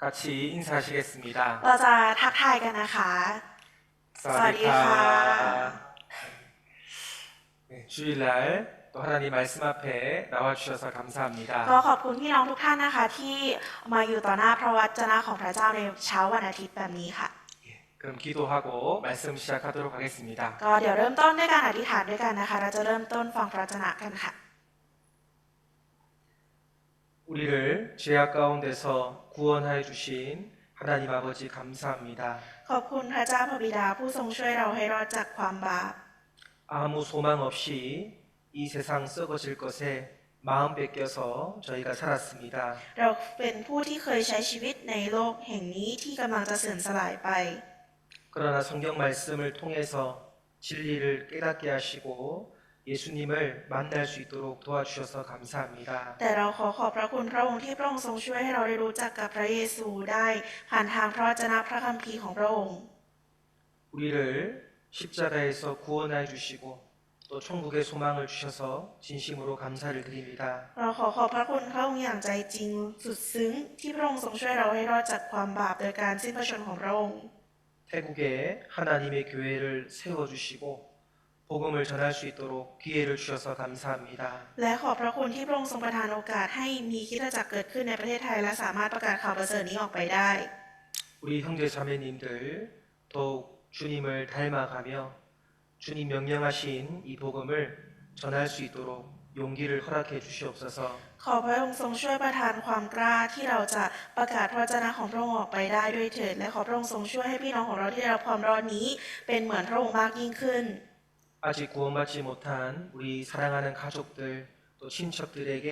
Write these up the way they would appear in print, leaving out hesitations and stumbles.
같이 인사하시겠습니다. เราจะทักทายกันนะคะ 사와디카. 네, 주일날 또 하나님 말씀 앞에 나와주셔서 감사합니다. ก็ขอบคุณพี่น้องทุกท่านนะคะที่มาอยู่ต่อหน้าพระวจนะของพระเจ้าในเช้าวันอาทิตย์แบบนี้ค่ะ 그럼 기도하고 말씀 시작하도록 하겠습니다. ก็เดี๋ยวเริ่มต้นด้วยการอธิษฐานด้วยกันนะคะเราจะเริ่มต้นฟังพระวจนะกันค่ะ 우리를 죄악 가운데서 구원하여 주신 하나님 아버지 감사합니다. ขอบคุณพระเจ้าพระบิดาผู้ทรงช่วยเราให้รอดจากความบาป 아무 소망 없이 이 세상 썩어질 것에 마음 뺏겨서 저희가 살았습니다. เราเป็นผู้ที่เคยใช้ชีวิตในโลกแห่งนี้ที่กำลังจะเสื่อมสลายไป 그러나 성경 말씀을 통해서 진리를 깨닫게 하시고 예수님을 만날 수 있도록 도와주셔서 감사합니다. แต่เราขอบพระคุณพระองค์ที่พระองค์ทรงช่วยให้เราได้รู้จักกับพระเยซูได้ผ่านทางพระวจนะพระคัมภีร์ของพระองค์ 우리를 십자가에서 구원하여 주시고 또 천국의 소망을 주셔서 진심으로 감사를 드립니다. เราขอบพระคุณพระองค์อย่างใจจริงสุดซึ้งที่พระองค์ทรงช่วยเราให้รอดจากความบาปโดยการสิ้นพระชนม์ของพระองค์ 태국에 하나님의 교회를 세워주시고 복음을 전할 수 있도록 기회를 주셔서 감사합니다. และขอบพระคุณที่พระองค์ทรงประทานโอกาสให้มีคริสตจักรเกิดขึ้นในประเทศไทยและสามารถประกาศข่าวประเสริฐนี้ออกไปได้ 우리 형제 자매님들 더욱 주님을 닮아가며 주님 명령하신 이 복음을 전할 수 있도록 용기를 허락해 주시옵소서. ขอพระองค์ทรงช่วยประทานความกล้าที่เราจะประกาศพระวจนะของพระองค์ออกไปได้ด้วยเถิดและขอพระองค์ทรงช่วยให้พี่น้องของเราที่ได้รับความรอดนี้เป็นเหมือนพระองค์มากยิ่งขึ้น 아직 구원받지 못한 우리 사랑하는 가족들 또 친척들에게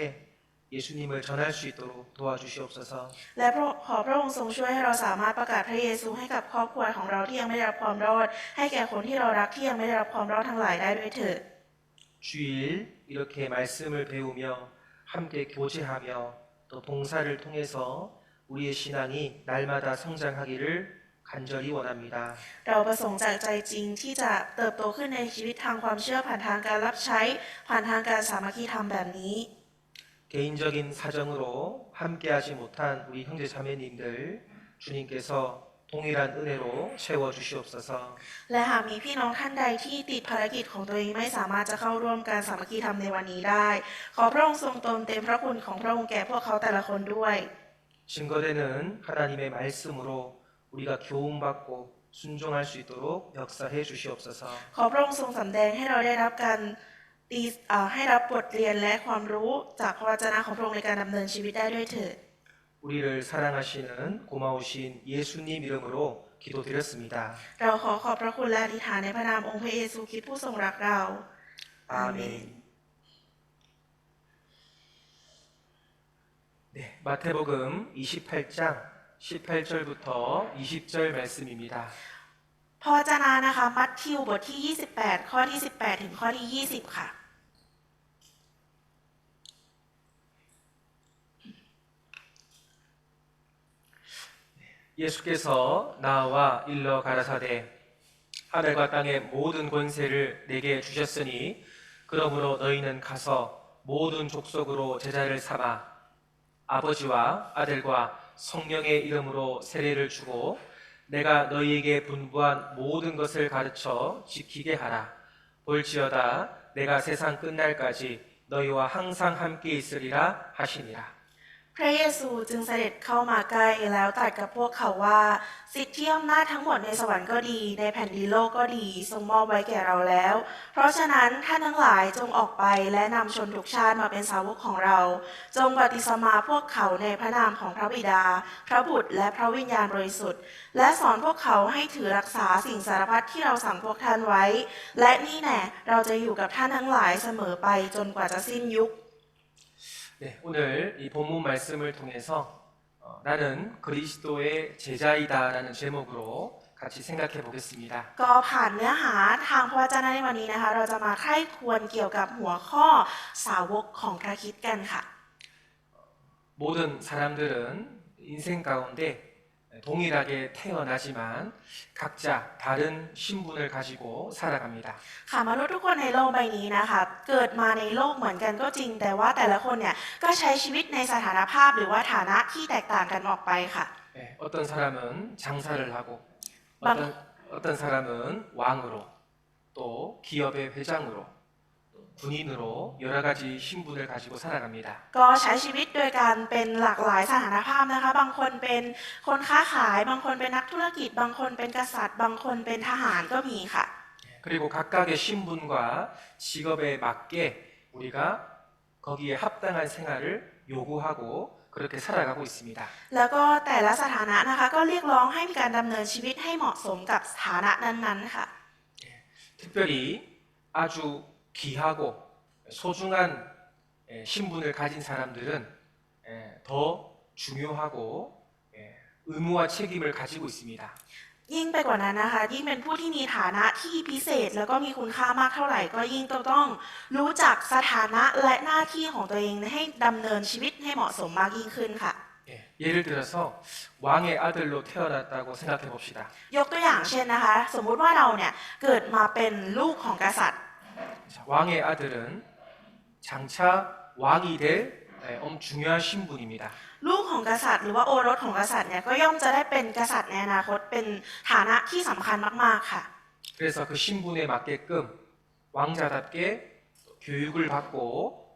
예수님을 전할 수 있도록 도와주시옵소서. และขอพระองค์ทรงช่วยให้เราสามารถประกาศพระเยซูให้กับครอบครัวของเราที่ยังไม่ได้รับความรอดให้แก่คนที่เรารักที่ยังไม่ได้รับความรอดทั้งหลายได้ด้วยเถิด 주일 이렇게 말씀을 배우며 함께 교제하며 또 봉사를 통해서 우리의 신앙이 날마다 성장하기를 간절히 원합니다. เราประสงค์จากใจจริงที่จะเติบโตขึ้นในชีวิตทางความเชื่อผ่านทางการรับใช้ผ่านทางการสามัคคีธรรมแบบนี้ 개인적인 사정으로 함께하지 못한 우리 형제 자매님들 주님께서 동일한 은혜로 채워 주시옵소서. และหากมีพี่น้องท่านใดที่ติดภารกิจของตัวเองไม่สามารถจะเข้าร่วมการสามัคคีธรรมในวันนี้ได้ขอพระองค์ทรงเติมเต็มพระคุณของพระองค์แก่พวกเขาแต่ละคนด้วย 증거되는 하나님의 말씀으로 우리가 교훈받고 순종할 수 있도록 역사해 주시옵소서. ขอพระองค์ทรงสำแดงให้เราได้รับการให้รับบทเรียนและความรู้จากพระวจนะของพระองค์ในการดำเนินชีวิตได้ด้วยเถิด 우리를 사랑하시는 고마우신 예수님 이름으로 기도드렸습니다. เราขอบพระคุณและอธิษฐานในพระนามองค์พระเยซูคริสต์ผู้ทรงรักเราอาเมน 네, 마태복음 28장 18절부터 20절 말씀입니다. พระวจนะนะคะมัทธิวบทที่28ข้อที่18ถึงข้อที่20ค่ะ 예수께서 나와 일러 가라사대 하늘과 땅의 모든 권세를 내게 주셨으니 그러므로 너희는 가서 모든 족속으로 제자를 삼아 아버지와 아들과 성령의 이름으로 세례를 주고 내가 너희에게 분부한 모든 것을 가르쳐 지키게 하라. 볼지어다 내가 세상 끝날까지 너희와 항상 함께 있으리라 하시니라. พระเยซูจึงเสด็จเข้ามาใกล้แล้วตรัสกับพวกเขาว่าสิทธิอำนาจทั้งหมดในสวรรค์ก็ดีในแผ่นดินโลกก็ดีทรงมอบไว้แก่เราแล้วเพราะฉะนั้นท่านทั้งหลายจงออกไปและนำชนทุกชาติมาเป็นสาวกของเราจงบัพติศมาพวกเขาในพระนามของพระบิดาพระบุตรและพระวิญญาณบริสุทธิ์และสอนพวกเขาให้ถือรักษาสิ่งสารพัดที่เราสั่งพวกท่านไว้และนี่แน่เราจะอยู่กับท่านทั้งหลายเสมอไปจนกว่าจะสิ้นยุค 네, 오늘 이 본문 말씀을 통해서 나는 그리스도의 제자이다라는 제목으로 같이 생각해 보겠습니다. ก็ผ่านเนื้อหาทางพระวจนะในวันนี้นะคะเราจะมาใคร่ครวญเกี่ยวกับหัวข้อสาวกของพระคริสต์กันค่ะ 모든 사람들은 인생 가운데 동일하게 태어나지만 각자 다른 신분을 가지고 살아갑니다. ค่ะมนุษย์ทุกคนในโลกใบนี้นะคะเกิดมาในโลกเหมือนกันก็จริงแต่ว่าแต่ละคนเนี่ยก็ใช้ชีวิตในสถานภาพหรือว่าฐานะที่แตกต่างกันออกไปค่ะ 예, 어떤 사람은 장사를 하고 막- 어떤 사람은 왕으로 또 기업의 회장으로 군인으로 여러 가지 신분을 가지고 살아갑니다. ก็ใช้ชีวิตโดยการเป็นหลากหลายสถานภาพนะคะ บางคนเป็นคนค้าขาย บางคนเป็นนักธุรกิจ บางคนเป็นกษัตริย์ บางคนเป็นทหารก็มีค่ะ 그리고 각각의 신분과 직업에 맞게 우리가 거기에 합당한 생활을 요구하고 그렇게 살아가고 있습니다. แล้วก็แต่ละสถานะนะคะก็เรียกร้องให้มีการดำเนินชีวิตให้เหมาะสมกับสถานะนั้นๆค่ะ 특별히 아주 귀하고 소중한 신분을 가진 사람들은 더 중요하고 의무와 책임을 가지고 있습니다. ยิ่งไปกว่านั้นนะคะยิ่งเป็นผู้ที่มีฐานะที่พิเศษแล้วก็มีคุณค่ามากเท่าไหร่ ก็ยิ่งต้องรู้จักสถานะและหน้าที่ของตัวเองให้ดำเนินชีวิตให้เหมาะสมมากยิ่งขึ้นค่ะ 예를 들어서 왕의 아들로 태어났다고 생각해 봅시다. ยกตัวอย่างเช่นนะคะ สมมุติว่าเราเนี่ยเกิดมาเป็นลูกของกษัตริย์ 자, 왕의 아들은 장차 왕이 될 중요한 신분입니다. ลูกของกษัตริย์หรือว่าโอรสของกษัตริย์เนี่ยก็ย่อมจะได้เป็นกษัตริย์ในอนาคตเป็นฐานะที่สำคัญมากๆค่ะ 그래서 그 신분에 맞게끔 왕자답게 교육을 받고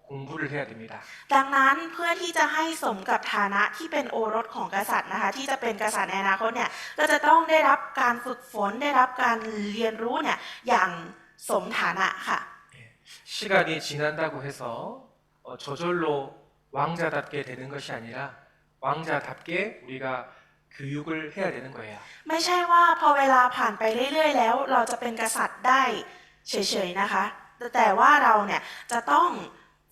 공부를 해야 됩니다. ดังนั้นเพื่อที่จะให้สมกับฐานะที่เป็นโอรสของกษัตริย์นะคะที่จะเป็นกษัตริย์ในอนาคตเนี่ยก็จะต้องได้รับการฝึกฝนได้รับการเรียนรู้เนี่ยอย่างสมฐานะค่ะ 시간이 지난다고 해서 저절로 왕자답게 되는 것이 아니라 왕자답게 우리가 교육을 해야 되는 거예요. ไม่ใช่ว่าพอเวลาผ่านไปเรื่อยๆแล้วเราจะเป็นกษัตริย์ได้เฉยๆนะคะแต่ว่าเราเนี่ยจะต้อง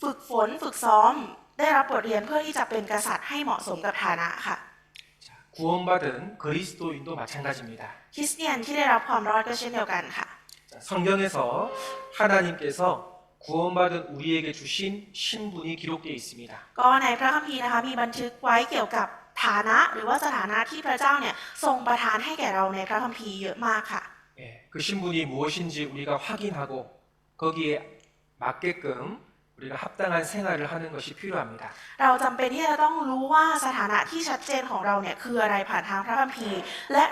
ฝึกฝนฝึกซ้อมได้รับบทเรียนเพื่อที่จะเป็นกษัตริย์ให้เหมาะสมกับฐานะค่ะ 자, 구원받은 그리스도인도 마찬가지입니다. คริสเตียนที่ได้รับความรอดก็เช่นเดียวกันค่ะ 자, 성경에서 하나님께서 구원받은 우리에게 주신 신분이 기록되어 있습니다. ก็ในพระคัมภีร์นะคะมีบันทึกไว้เกี่ยวกับฐานะหรือว่าสถานะที่พระเจ้าเนี่ยทรงประทานให้แก่เราในพระคัมภีร์เยอะมากค่ะ 예, 그 신분이 무엇인지 우리가 확인하고 거기에 맞게끔 우리가 합당한 생활을 하는 것이 필요합니다. เราจำเป็นที่จะต้องรู้ว่าสถานะที่ชัดเจนของเราเนี่ยคืออะไรผ่านทางพระคัมภีร์ และ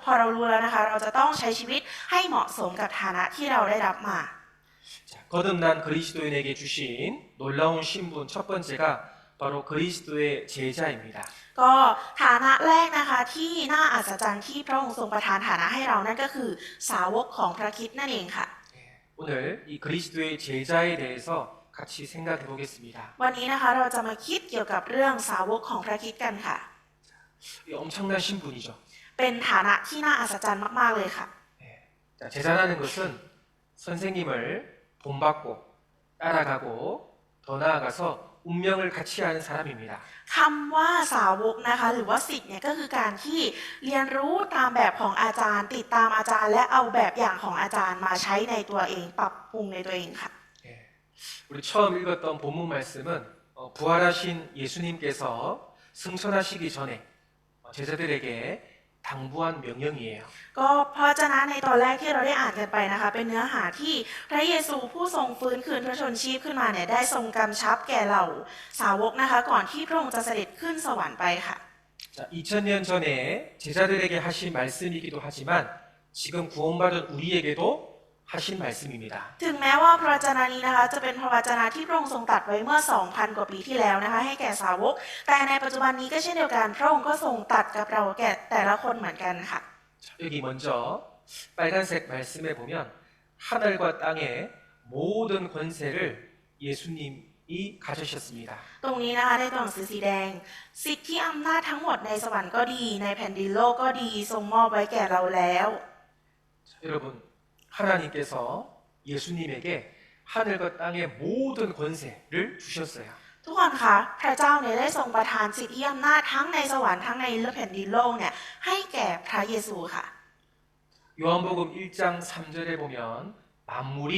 พอเรารู้แล้วนะคะเราจะต้องใช้ชีวิตให้เหมาะสมกับฐานะที่เราได้รับมา 자, 거듭난 그리스도인에게 주신 놀라운 신분 첫 번째가 바로 그리스도의 제자입니다. ก็ฐานะแรกนะคะที่น่าอัศจรรย์ที่พระองค์ทรงประทานฐานะให้เรานั่นก็คือสาวกของพระคริสต์นั่นเองค่ะ 오늘 이 그리스도의 제자에 대해서 같이 생각해 보겠습니다. วันนี้นะคะเราจะมาคิดเกี่ยวกับเรื่องสาวกของพระคริสต์กันค่ะ 이 엄청난 신분이죠. เป็นฐานะที่น่าอัศจรรย์มากๆเลยค่ะ 자, 제자라는 것은 선생님을 본받고 따라가고 더 나아가서 운명을 같이 하는 사람입니다. คำว่าสาวกนะคะหรือว่าศิษย์เนี่ยก็คือการที่เรียนรู้ตามแบบของอาจารย์ ติดตามอาจารย์ และเอาแบบอย่างของอาจารย์มาใช้ในตัวเองปรับปรุงในตัวเองค่ะ 우리 처음 읽었던 본문 말씀은 부활하신 예수님께서 승천하시기 전에 제자들에게 당부한 명령이에요. ก็พระเจ้าในตอนแรกที่เราได้อ่านกันไปนะคะเป็นเนื้อหาที่พระเยซูผู้ทรงฟื้นคืนพระชนชีพขึ้นมาเนี่ยได้ทรงกำชับแก่เหล่าสาวกนะคะก่อนที่พระองค์จะเสด็จขึ้นสวรรค์ไปค่ะ 자, 2000년 전에 제자들에게 하신 말씀이기도 하지만 지금 구원받은 우리에게도 하신 말씀입니다. ถึงแม้ว่าพระวจนะนี้นะคะจะเป็นพระวจนะที่พระองค์ทรงตรัสไว้เมื่อ 2,000 กว่าปีที่แล้วนะคะให้แก่สาวก แต่ในปัจจุบันนี้ก็เช่นเดียวกันพระองค์ก็ทรงตรัสกับเราแก่แต่ละคนเหมือนกันค่ะ 자, 여기 먼저 빨간색 말씀에 보면 하늘과 땅의 모든 권세를 예수님이 가지셨습니다. ตรงนี้นะคะในตัวหนังสือสีแดงสิทธิอำนาจทั้งหมดในสวรรค์ก็ดีในแผ่นดินโลกก็ดีทรงมอบไว้แก่เราแล้ว 자, 여러분 하나님께서 예수님에게 하늘과 땅의 모든 권세를 주셨어요. ทุกคนคะพระเจ้าเนี่ยได้ทรงประทานสิทธิอำนาจทั้งในสวรรค์ทั้งในแผ่นดินโลกเนี่ยให้แก่พระเยซูค่ะ 요한복음 1장 3절에 보면 만물이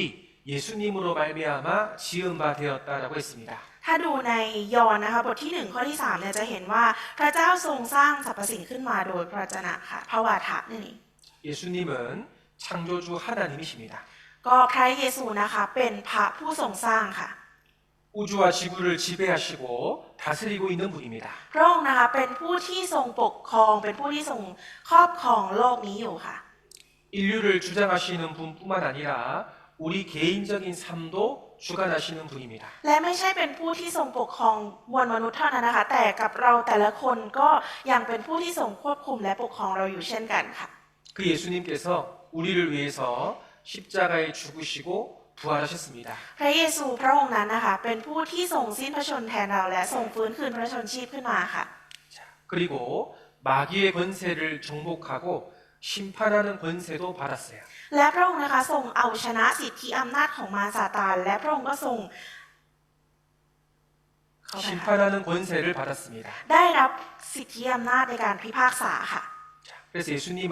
예수님으로 말미암아 지은 바 되었다라고 했습니다. ถ้าดูในยอห์นนะคะบทที่1ข้อที่3เนี่ยจะเห็นว่าพระเจ้าทรงสร้างสรรพสิ่งขึ้นมาโดยพระวจนะค่ะพระวาทะนี่นเอง 예수님은 창조주 하나님이십니다. ก็พระเยซูนะคะเป็นพระผู้ทรงสร้างค่ะ 우주와 지구를 지배하시고 다스리고 있는 분입니다. พระองค์นะคะเป็นผู้ที่ทรงปกครองเป็นผู้ที่ทรงครอบครองโลกนี้อยู่ค่ะ 인류를 주장하시는 분뿐만 아니라 우리 개인적인 삶도 주관하시는 분입니다. และไม่ใช่เป็นผู้ที่ทรงปกครองมวลมนุษย์เท่านั้นนะคะแต่กับเราแต่ละคนก็ยังเป็นผู้ที่ทรงควบคุมและปกครองเราอยู่เช่นกันค่ะ 그 예수님께서 우리를 위해서 십자가에 죽으시고 부활하셨습니다. พระเยซูพระองค์นั้นนะคะเป็นผู้ที่ทรงสิ้นพระชนม์แทนเราและทรงฟื้นคืนพระชนชีพขึ้นมาค่ะ 자, 그리고 마귀의 권세를 정복하고 심판하는 권세도 받았어요. และพระองค์นะคะทรงเอาชนะสิทธิอำนาจของมารซาตานและพระองค์ก็ทรงเข้าไปค่ะ 심판하는 권세를 받았습니다. ได้รับสิทธิอำนาจในการพิพากษาค่ะ 자, 그래서 예수님은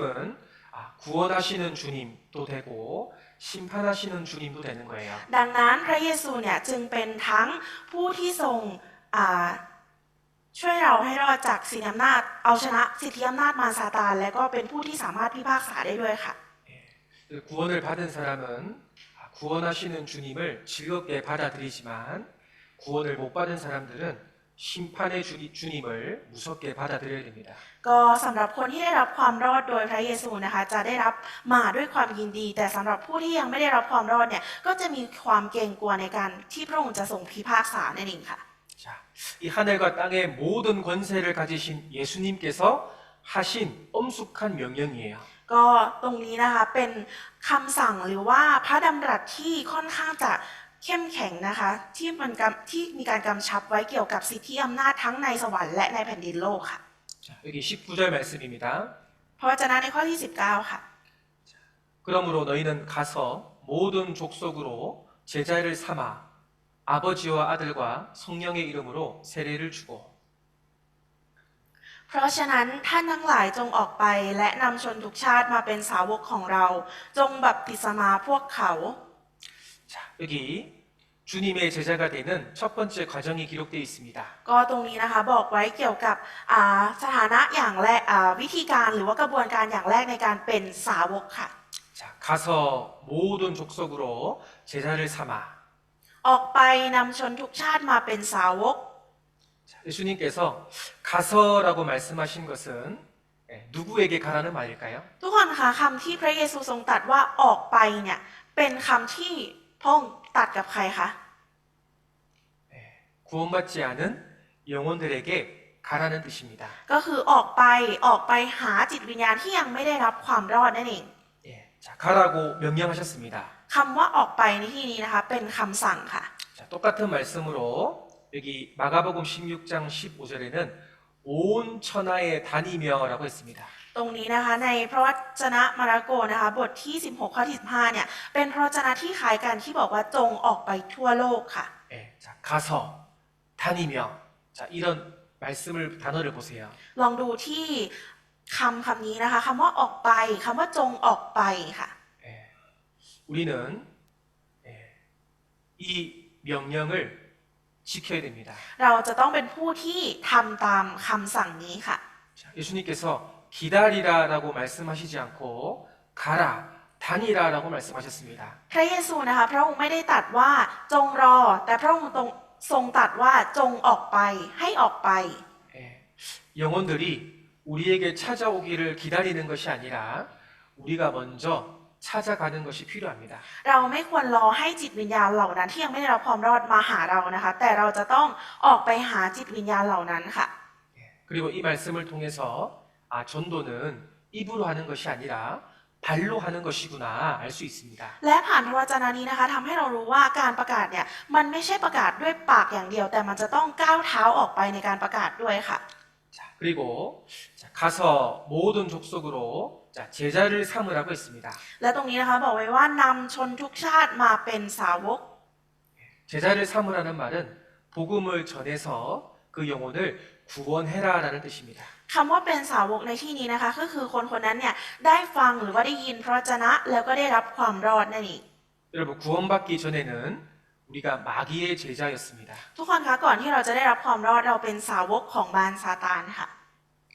구원하시는 주님도 되고 심판하시는 주님도 되는 거예요. ดังนั้นพระเยซูเนี่ยจึงเป็นทั้งผู้ที่ทรงอ่าช่วยเราให้รอดจากสิทธิอำนาจเอาชนะสิทธิอำนาจมารซาตานและก็เป็นผู้ที่สามารถพิพากษาได้ด้วยค่ะ 구원을 받은 사람은 구원하시는 주님을 즐겁게 받아들이지만 구원을 못 받은 사람들은 심판의 주님을 무섭게 받아들여야 됩니다. ก็สำหรับคนที่ได้รับความรอดโดยพระเยซูนะคะจะได้รับมาด้วยความยินดี แต่สำหรับผู้ที่ยังไม่ได้รับความรอดเนี่ยก็จะมีความเกรงกลัวในการที่พระองค์จะทรงพิพากษานั่นเองค่ะ 자, 이 하늘과 땅의 모든 권세를 가지신 예수님께서 하신 엄숙한 명령이에요. ก็ตรงนี้นะคะเป็นคำสั่งหรือว่าพระดำรัสที่ค่อนข้างจะเข้มแข็งนะคะที่มีการกำชับไว้เกี่ยวกับสิทธิอำนาจทั้งในสวรรค์และในแผ่นดินโลกค่ะ 자, 여기 19절 말씀입니다. พระวจนะในข้อที่ 19 ค่ะ 그러므로 너희는 가서 모든 족속으로 제자를 삼아 아버지와 아들과 성령의 이름으로 세례를 주고 เพราะฉะนั้นท่านทั้งหลายจงออกไปและนำชนทุกชาติมาเป็นสาวกของเรา จงบัพติศมาพวกเขา 자, 여기 주님의 제자가 되는 첫 번째 과정이 기록되어 있습니다. ก็ตรงนี้นะคะบอกไว้เกี่ยวกับสถานะอย่างแรกวิธีการหรือว่ากระบวนการอย่างแรกในการเป็นสาวกค่ะ 자, 가서 모든 족속으로 제자를 삼아 ออกไปนำชนทุกชาติมาเป็นสาวก 자, 예수님께서 가서라고 말씀하신 것은 누구에게 가라는 말일까요? ทุกคนคะคำที่พระเยซูทรงตรัสว่าออกไปเนี่ยเป็นคำที่พระองค์ตรัสกับใครคะ 구원받지 않은 영혼들에게 가라는 뜻입니다. ก็คือออกไปหาจิตวิญญาณที่ยังไม่ได้รับความรอดนั่นเอง 예, 자, 가라고 명령하셨습니다. คำว่าออกไปในที่นี้นะคะเป็นคำสั่งค่ะ 자, 똑같은 말씀으로 여기 마가복음 16장 15절에는 온 천하에 다니며라고 했습니다. ตรงนี้นะคะในพระวจนะมาระโกนะคะบทที่ 16 ข้อที่ 15 เนี่ยเป็นพระวจนะที่คล้ายกันที่บอกว่าจงออกไปทั่วโลกค่ะ 예, 자, 가서 다니며. 자, 이런 말씀을 단어를 보세요. ลองดูที่คำนี้นะคะคำว่าออกไปคำว่าจงออกไปค่ะ 예, 우리는 이 명령을 지켜야 됩니다. เราจะต้องเป็นผู้ที่ทำตามคำสั่งนี้ค่ะ 자, 예수님께서 기다리라라고 말씀하시지 않고 가라, 다니라라고 말씀하셨습니다. พระเยซูนะคะพระองค์ไม่ได้ตรัสว่าจงรอ แต่พระองค์ทรงตรัสว่าจงออกไปให้ออกไป 예, 영혼들이 우리에게 찾아오기를 기다리는 것이 아니라 우리가 먼저 찾아가는 것이 필요합니다. เราไม่ควรรอให้จิตวิญญาณเหล่านั้นที่ยังไม่ได้รับความรอดมาหาเรานะคะ แต่เราจะต้องออกไปหาจิตวิญญาณเหล่านั้นค่ะ 그리고 이 말씀을 통해서 전도는 입으로 하는 것이 아니라 발로 하는 것이구나 알 수 있습니다. และผ่านพระวจนะนี้นะคะทำให้เรารู้ว่าการประกาศเนี่ยมันไม่ใช่ประกาศด้วยปากอย่างเดียว แต่มันจะต้องก้าวเท้าออกไปในการประกาศด้วยค่ะ 자, 그리고 가서 모든 족속으로 제자를 삼으라고 했습니다. และตรงนี้นะคะบอกไว้ว่านำชนทุกชาติมาเป็นสาวก 제자를 삼으라는 말은 복음을 전해서 그 영혼을 구원해라라는 뜻입니다. คำว่าเป็นสาวกในที่นี้นะคะก็คือคนคนนั้นเนี่ยได้ฟังหรือว่าได้ยินพระวจนะแล้วก็ได้รับความรอดนั่นเอง 여러분 구원받기 전에는 우리가 마귀의 제자였습니다. ทุกคนคะก่อนที่เราจะได้รับความรอดเราเป็นสาวกของมารซาตานค่ะ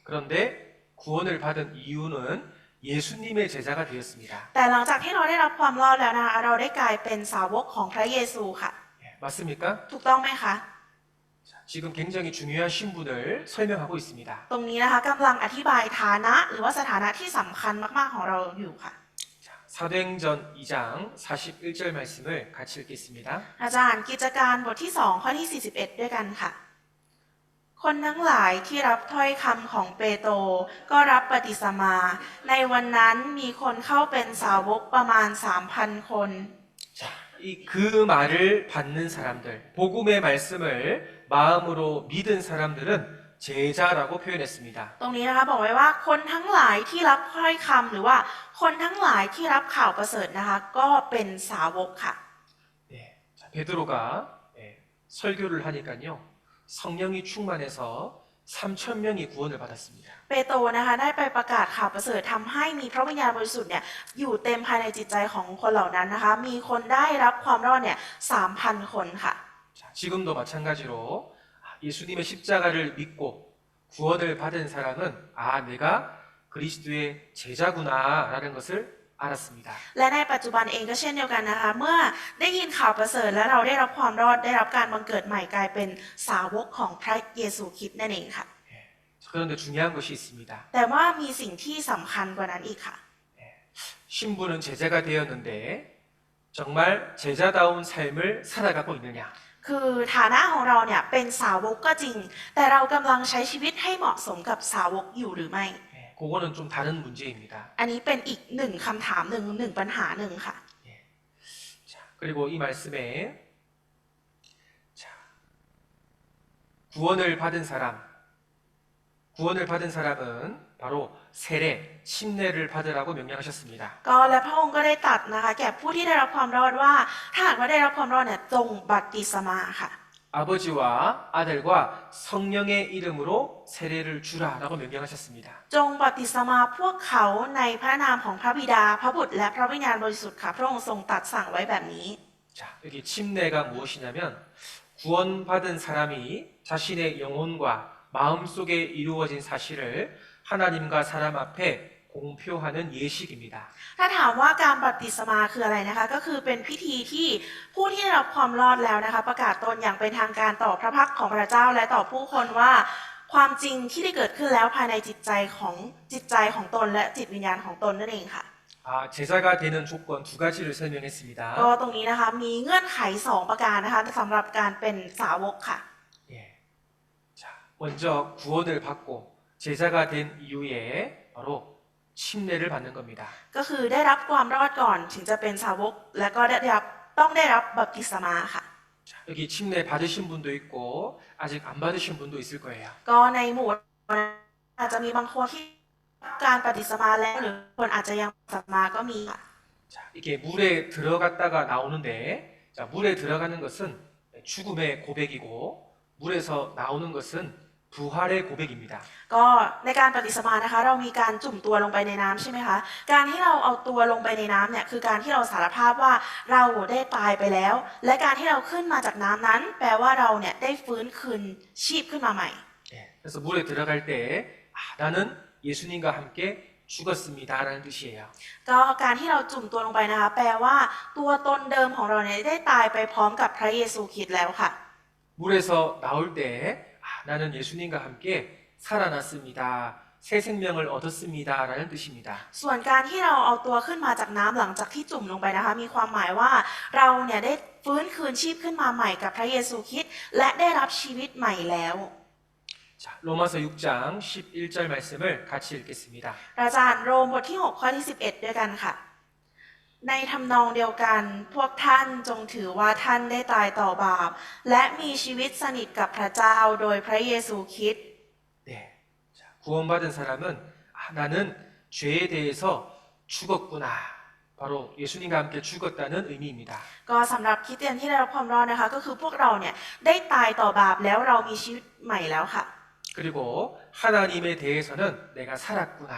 그런데 구원을 받은 이유는 예수님의 제자가 되었습니다. แต่หลังจากที่เราได้รับความรอดแล้วนะคะเราได้กลายเป็นสาวกของพระเยซูค่ะ 맞습니까? ถูกต้องไหมคะ 지금 굉장히 중요한 신분을 설명하고 있습니다. ตรงนี้นะคะกำลังอธิบายฐานะหรือว่าสถานะที่สำคัญมากๆของเราอยู่ค่ะ 자, 사도행전 2장 41절 말씀을 같이 읽겠습니다. อาจารย์กิจการบทที่ 2 ข้อที่ 41 ด้วยกันค่ะ คนทั้งหลายที่รับถ้อยคำของเปโตรก็รับปฏิสมา ในวันนั้นมีคนเข้าเป็นสาวกประมาณ 3,000 คน 자, 그 말을 받는 사람들, 복음의 말씀을 마음으로 믿은 사람들은 제자라고 표현했습니다. ตรงนี้นะคะบอกไว้ว่าคนทั้งหลายที่รับถ้อยคำหรือว่าคนทั้งหลายที่รับข่าวประเสริฐนะคะก็เป็นสาวกค่ะ 네, 자, 베드로가 설교를 하니까요, 성령이 충만해서 3,000명이 구원을 받았습니다. เปโตรนะคะได้ไปประกาศข่าวประเสริฐทำให้มีพระวิญญาณบริสุทธิ์เนี่ยอยู่เต็มภายในจิตใจของคนเหล่านั้นนะคะมีคนได้รับความรอดเนี่ย 3,000 คนค่ะ 자, 지금도 마찬가지로 예수님의 십자가를 믿고 구원을 받은 사람은 내가 그리스도의 제자구나라는 것을 알았습니다. และในปัจจุบันเองก็เช่นเดียวกันนะคะเมื่อได้ยินข่าวประเสริฐและเราได้รับความรอดได้รับการบังเกิดใหม่กลายเป็นสาวกของพระเยซูคริสต์นั่นเองค่ะ 그런데 중요한 것이 있습니다. แต่ว่ามีสิ่งที่สำคัญกว่านั้นอีกค่ะ 신부는 제자가 되었는데 정말 제자다운 삶을 살아가고 있느냐? คือฐานะของเราเนี่ยเป็นสาวกก็จริง แต่เรากำลังใช้ชีวิตให้เหมาะสมกับสาวกอยู่หรือไม่ 그거는 좀 다른 문제입니다. อันนี้เป็นอีกหนึ่งคำถามหนึ่งปัญหาหนึ่งค่ะ 자, 그리고 이 말씀에 자, 구원을 받은 사람은 바로 세례, 침례를 받으라고 명령하셨습니다. ก็และพระองค์ก็ได้ตรัสนะคะแก่ผู้ที่ได้รับความรอดว่าถ้าหากว่าได้รับความรอดเนี่ยจงบัพติศมาค่ะ 아버지와 아들과 성령의 이름으로 세례를 주라라고 명령하셨습니다. จงบัพติศมาพวกเขาในพระนามของพระบิดาพระบุตรและพระวิญญาณบริสุทธิ์ค่ะพระองค์ทรงตรัสสั่งไว้แบบนี้ 자, 여기 침례가 무엇이냐면 구원받은 사람이 자신의 영혼과 마음속에 이루어진 사실을 하나님과 사람 앞에 공표하는 예식입니다. ถ้าถามว่าการบัพติศมาคืออะไรนะคะก็คือเป็นพิธีที่ผู้ที่ได้รับความรอดแล้วนะคะประกาศตนอย่างเป็นทางการต่อพระพักของพระเจ้าและต่อผู้คนว่าความจริงที่ได้เกิดขึ้นแล้วภายในจิตใจของตนและจิตวิญญาณของตนนั่นเองค่ะ 제자가 되는 조건 두 가지를 설명했습니다. ก็ตรงนี้นะคะมีเงื่อนไข2ประการนะคะสำหรับการเป็นสาวกค่ะ 예. 자, 먼저 구원을 받고 제자가 된 이후에 바로 침례를 받는 겁니다. ก็คือได้รับความรอดก่อนถึงจะเป็นสาวกและก็ต้องได้รับบัพติศมาค่ะ 자, 여기 침례 받으신 분도 있고 아직 안 받으신 분도 있을 거예요. ก็ในหมู่อาจจะมีบางคนที่การปฏิสมาแล้วหรือคนอาจจะยังปฏิสมาก็มีค่ะ 자, 이게 물에 들어갔다가 나오는데 자, 물에 들어가는 것은 죽음의 고백이고 물에서 나오는 것은 부활의 고백입니다. ก็ในการปฏิสมานะคะเรามีการจุ่มตัวลงไปในน้ำใช่ไหมคะการที่เราเอาตัวลงไปในน้ำเนี่ยคือการที่เราสารภาพว่าเราได้ตายไปแล้ว และการที่เราขึ้นมาจากน้ำนั้น แปลว่าเราเนี่ยได้ฟื้นคืนชีพขึ้นมาใหม่ 예, 그래서 물에 들어갈 때 나는 예수님과 함께 죽었습니다라는 뜻이에요. ก็การที่เราจุ่มตัวลงไปนะคะแปลว่าตัวตนเดิมของเราเนี่ยได้ตายไปพร้อมกับพระเยซูคริสต์แล้วค่ะ 물에서 나올 때 나는 예수님과 함께 살아났습니다. 새 생명을 얻었습니다라는 뜻입니다. ส่วนการที่เราเอาตัวขึ้นมาจากน้ำหลังจากที่จุ่มลงไปนะคะมีความหมายว่าเราเนี่ยได้ฟื้นคืนชีพขึ้นมาใหม่กับพระเยซูคริสต์และได้รับชีวิตใหม่แล้ว 자, 로마서 6장 11절 말씀을 같이 읽겠습니다. อาจารย์โรมบทที่6ข้อที่11ด้วยกันค่ะ ในทำนองเดียวกันพวกท่านจงถือว่าท่านได้ตายต่อบาปและมีชีวิตสนิทกับพระเจ้าโดยพระเยซูคริสต์ 네. 자, 구원받은 사람은 나는 죄에 대해서 죽었구나. 바로 예수님과 함께 죽었다는 의미입니다. ก็สำหรับคริสเตียนที่ได้รับความรอดนะคะก็คือพวกเราเนี่ยได้ตายต่อบาปแล้วเรามีชีวิตใหม่แล้วค่ะ 그리고 하나님에 대해서는 내가 살았구나.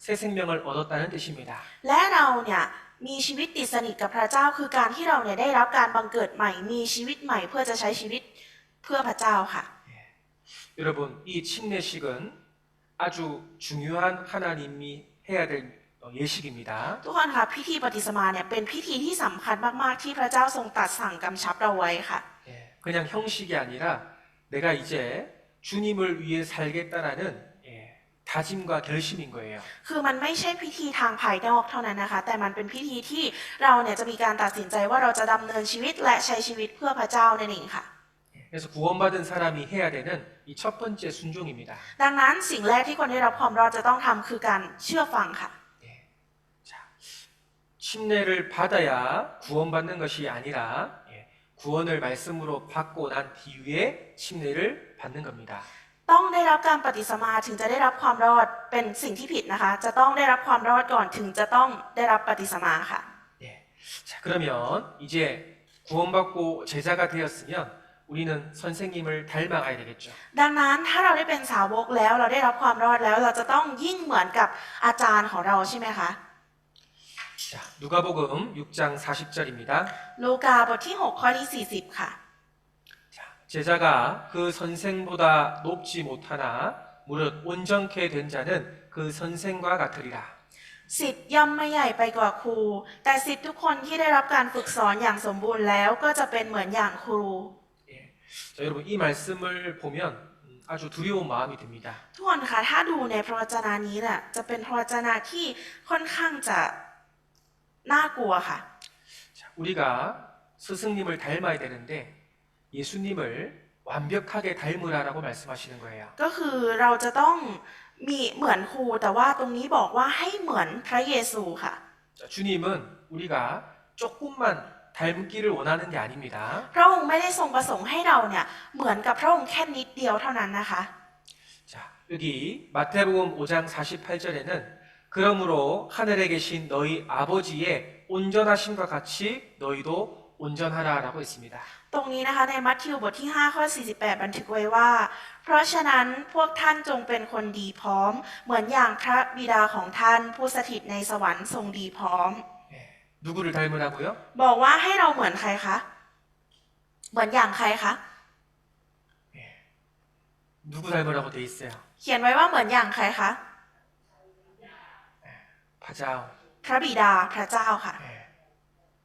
새 생명을 얻었다는 뜻입니다. และเราเนี่ยมีชีวิตติดสนิทกับพระเจ้าคือการที่เราเนี่ยได้รับการบังเกิดใหม่มีชีวิตใหม่เพื่อจะใช้ชีวิตเพื่อพระเจ้าค่ะ 여러분, 이 침례식은 아주 중요한 하나님이 해야 될 예식입니다. ทุกคนคะพิธีปฏิสมาเนี่ยเป็นพิธีที่สำคัญมากๆที่พระเจ้าทรงตรัสสั่งกำชับเราไว้ค่ะ 그냥 형식이 아니라 내가 이제 주님을 위해 살겠다라는 다짐과 결심인 거예요. คือมันไม่ใช่พิธีทางภายนอกเท่านั้นนะคะ แต่มันเป็นพิธีที่เราเนี่ยจะมีการตัดสินใจว่าเราจะดำเนินชีวิตและใช้ชีวิตเพื่อพระเจ้านั่นเองค่ะ 그래서 구원받은 사람이 해야 되는 이 첫 번째 순종입니다. ดังนั้นสิ่งแรกที่คนได้รับความรอดจะต้องทำคือการเชื่อฟังค่ะ 자, 침례를 받아야 구원받는 것이 아니라 구원을 말씀으로 받고 난 뒤에 침례를 받는 겁니다. ต้องได้รับการปฏิสมาถึงจะได้รับความรอดเป็นสิ่งที่ผิดนะคะ จะต้องได้รับความรอดก่อนถึงจะต้องได้รับปฏิสมาค่ะ 예. 자, 그러면 이제 구원받고 제자가 되었으면 우리는 선생님을 닮아가야 되겠죠. ดังนั้นถ้าเราได้เป็นสาวกแล้วเราได้รับความรอดแล้วเราจะต้องยิ่งเหมือนกับอาจารย์ของเราใช่ไหมคะ 자, 누가복음 6장 40절입니다. ลูกาบทที่ 6 ข้อที่ 40 ค่ะ 자, 제자가 그 선생보다 높지 못하나 무릇 온전케 된 자는 그 선생과 같으리라. ศิษย์ย่อมไม่ใหญ่ไปกว่าครู แต่ศิษย์ทุกคนที่ได้รับการฝึกสอนอย่างสมบูรณ์แล้วก็จะเป็นเหมือนอย่างครู 예. 자, 여러분 이 말씀을 보면 아주 두려운 마음이 듭니다. ทุกคนคะถ้าดูในพระวจนะนี้น่ะจะเป็นพระวจนะที่ค่อนข้างจะน่ากลัวค่ะ 자, 우리가 스승님을 닮아야 되는데 예수님을 완벽하게 닮으라라고 말씀하시는 거예요. ก็คือเราจะต้องมีเหมือนครูแต่ว่าตรงนี้บอกว่าให้เหมือนพระเยซูค่ะ 자, 주님은 우리가 조금만 닮기를 원하는 게 아닙니다. พระองค์ไม่ได้ทรงประสงค์ให้เราเนี่ยเหมือนกับพระองค์แค่นิดเดียวเท่านั้นนะคะ 자, 여기 마태복음 5장 48절에는 그러므로 하늘에 계신 너희 아버지의 온전하심과 같이 너희도 온전하라라고 했습니다. ตรงนี้นะคะในมัทธิวบทที่ 5 ข้อ 48 บันทึกไว้ว่า เพราะฉะนั้นพวกท่านจงเป็นคนดีพร้อม เหมือนอย่างพระบิดาของท่านผู้สถิตในสวรรค์ทรงดีพร้อม 예, 누구를 닮으라고요? บอกว่าให้เราเหมือนใครคะ เหมือนอย่างใครคะ 누구 닮으라고 돼 있어요? เขียนไว้ว่าเหมือนอย่างใครคะ 파자오. พระบิดาพระเจ้าค่ะ 예.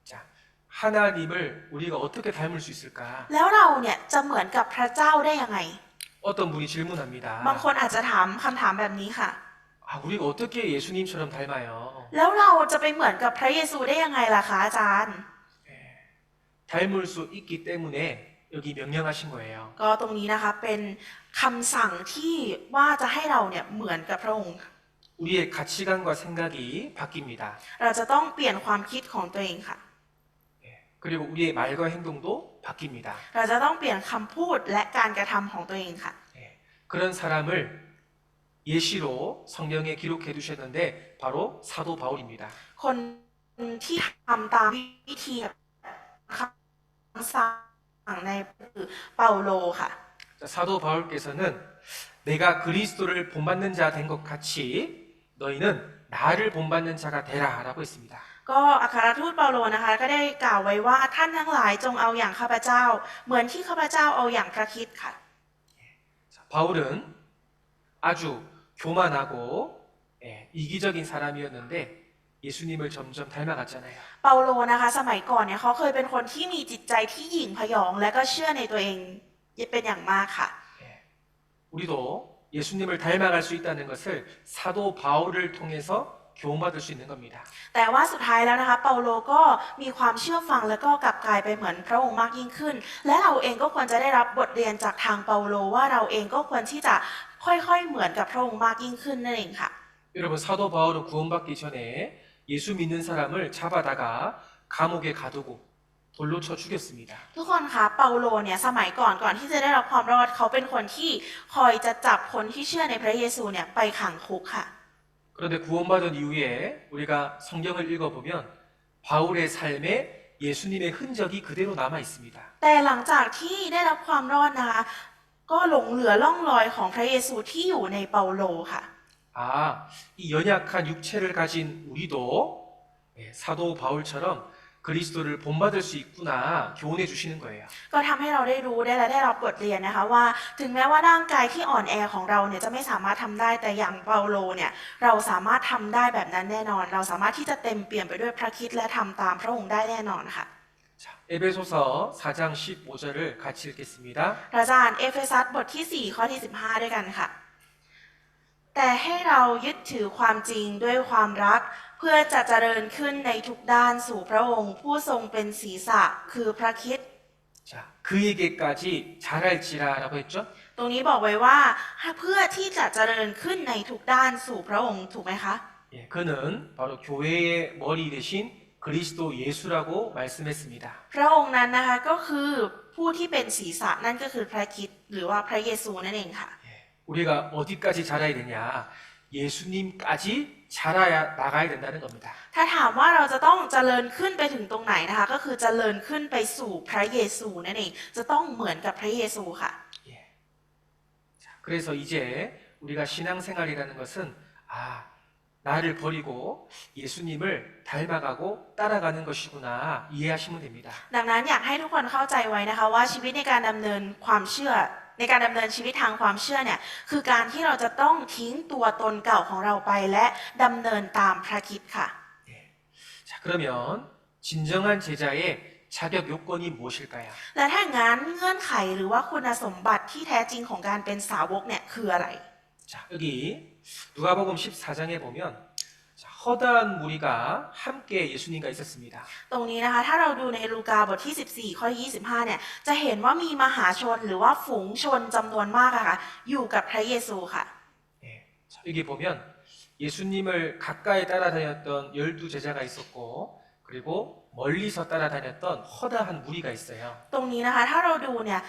자, 하나님을 우리가 어떻게 닮을 수 있을까? แล้วเราเนี่ยจะเหมือนกับพระเจ้าได้ยังไง 어떤 분이 질문합니다. บางคนอาจจะถามคำถามแบบนี้ค่ะ 아, 우리가 어떻게 예수님처럼 닮아요? แล้วเราจะไปเหมือนกับพระเยซูได้ยังไงล่ะคะอาจารย์ 닮을 수 있기 때문에 여기 명령하신 거예요. ก็ตรงนี้นะคะเป็นคำสั่งที่ว่าจะให้เราเนี่ยเหมือนกับพระองค์ 우리의 가치관과 생각이 바뀝니다. เราจะต้องเปลี่ยนความคิดของตัวเองค่ะ 그리고 우리의 말과 행동도 바뀝니다. เราจะต้องเปลี่ยนคำพูดและการกระทำของตัวเองค่ะ 그런 사람을 예시로 성경에 기록해 두셨는데 바로 사도 바울입니다. คนที่ทำตามวิธีคำสั่งในคือเปาโลค่ะ 자, 사도 바울께서는 내가 그리스도를 본받는 자 된 것 같이 너희는 나를 본받는 자가 되라라고 했습니다. ก็อัครทูตเปาโลนะคะก็ได้กล่าวไว้ว่าท่านทั้งหลายจงเอาอย่างข้าพเจ้า เหมือนที่ข้าพเจ้าเอาอย่างพระคริสต์ค่ะ 자, 바울은 아주 교만하고 이기적인 사람이었는데 예수님을 점점 닮아갔잖아요. เปาโลนะคะสมัยก่อนเนี่ยเขาเคยเป็นคนที่มีจิตใจที่หยิ่งพยอง และก็เชื่อในตัวเองเป็นอย่างมากค่ะ 우리도 예수님을 닮아갈 수 있다는 것을 사도 바울을 통해서 교훈받을 수 있는 겁니다. แต่ว่าสุดท้ายแล้วนะคะเปาโลก็มีความเชื่อฟังแล้วก็กลับกลายไปเหมือนพระองค์มากยิ่งขึ้น และเราเองก็ควรจะได้รับบทเรียนจากทางเปาโลว่าเราเองก็ควรที่จะค่อยๆเหมือนกับพระองค์มากยิ่งขึ้นนั่นเองค่ะ 여러분 사도 바울은 구원받기 전에 예수 믿는 사람을 잡아다가 감옥에 가두고 돌로 쳐 죽였습니다. ทุกคนคะเปาโลเนี่ยสมัยก่อนที่จะได้รับความรอดเขาเป็นคนที่คอยจะจับคนที่เชื่อในพระเยซูเนี่ยไปขังคุกค่ะ 그런데 구원받은 이후에 우리가 성경을 읽어보면 바울의 삶에 예수님의 흔적이 그대로 남아 있습니다. แต่หลังจากที่ได้รับความรอดนะคะก็หลงเหลือร่องรอยของพระเยซูที่อยู่ในเปาโลค่ะ 아, 이 연약한 육체를 가진 우리도 사도 바울처럼 그리스도를 본받을 수 있구나 교훈해 주시는 거예요. ก็ทำให้เราได้รู้และได้รับบทเรียนนะคะว่าถึงแม้ว่าร่างกายที่อ่อนแอของเราเนี่ยจะไม่สามารถทำได้แต่อย่างเปาโลเนี่ยเราสามารถทำได้แบบนั้นแน่นอน เราสามารถที่จะเต็มเปี่ยมไปด้วยพระคริสต์และทำตามพระองค์ได้แน่นอนค่ะ 자, 에베소서 4장 15절을 같이 읽겠습니다. เราจะอ่านเอเฟซัสบทที่ 4 ข้อที่ 15 ด้วยกันค่ะ แต่ให้เรายึดถือความจริงด้วยความรัก เพื่อจะเจริญขึ้นในทุกด้านสู่พระองค์ ผู้ทรงเป็นศีรษะคือพระคริสต์ 자, 그에게까지 자랄지라라고 했죠. ตรงนี้บอกไว้ว่าเพื่อที่จะเจริญขึ้นในทุกด้านสู่พระองค์ถูกไหมคะ 예, 그는 바로 교회의 머리 대신 그리스도 예수라고 말씀했습니다. พระองค์นั้นนะคะก็คือผู้ที่เป็นศีรษะนั่นก็คือพระคริสต์หรือว่าพระเยซูนั่นเองค่ะ 예, 우리가 어디까지 자라야 되냐? 예수님까지 자라야 나가야 된다는 겁니다. ถ้าถามว่าเราจะต้องเจริญขึ้นไปถึงตรงไหนนะคะก็คือเจริญขึ้นไปสู่พระเยซูนั่นเองจะต้องเหมือนกับพระเยซูค่ะ 예. 자, 그래서 이제 우리가 신앙생활이라는 것은 나를 버리고 예수님을 닮아가고 따라가는 것이구나 이해하시면 됩니다. ดังนั้นอยากให้ทุกคนเข้าใจไว้นะคะว่าชีวิตในการดำเนินความเชื่อในการดำเนินชีวิตทางความเชื่อเนี่ยคือการที่เราจะต้องทิ้งตัวตนเก่าของเราไปและดำเนินตามพระคริสต์ค่ะ 자, 그러면 진정한 제자의 자격 요건이 무엇일까요? และถ้างั้นเงื่อนไขหรือว่าคุณสมบัติที่แท้จริงของการเป็นสาวกเนี่ยคืออะไร 자, 여기 누가복음 14장에 보면 자, 허다한 무리가 함께 예수님과 있었습니다. ตรงนี้นะคะถ้าเราดูในลูกาบทที่ 14 ข้อ 25 เนี่ยจะเห็นว่ามีมหาชนหรือว่าฝูงชนจำนวนมากอะค่ะอยู่กับพระเยซูค่ะ 예, 자, 여기 보면 예수님을 가까이 따라다녔던 12 제자가 있었고 그리고 멀리서 따라다녔던 허다한 무리가 있어요. ตรงนี้นะคะถ้าเราดูเนี่ย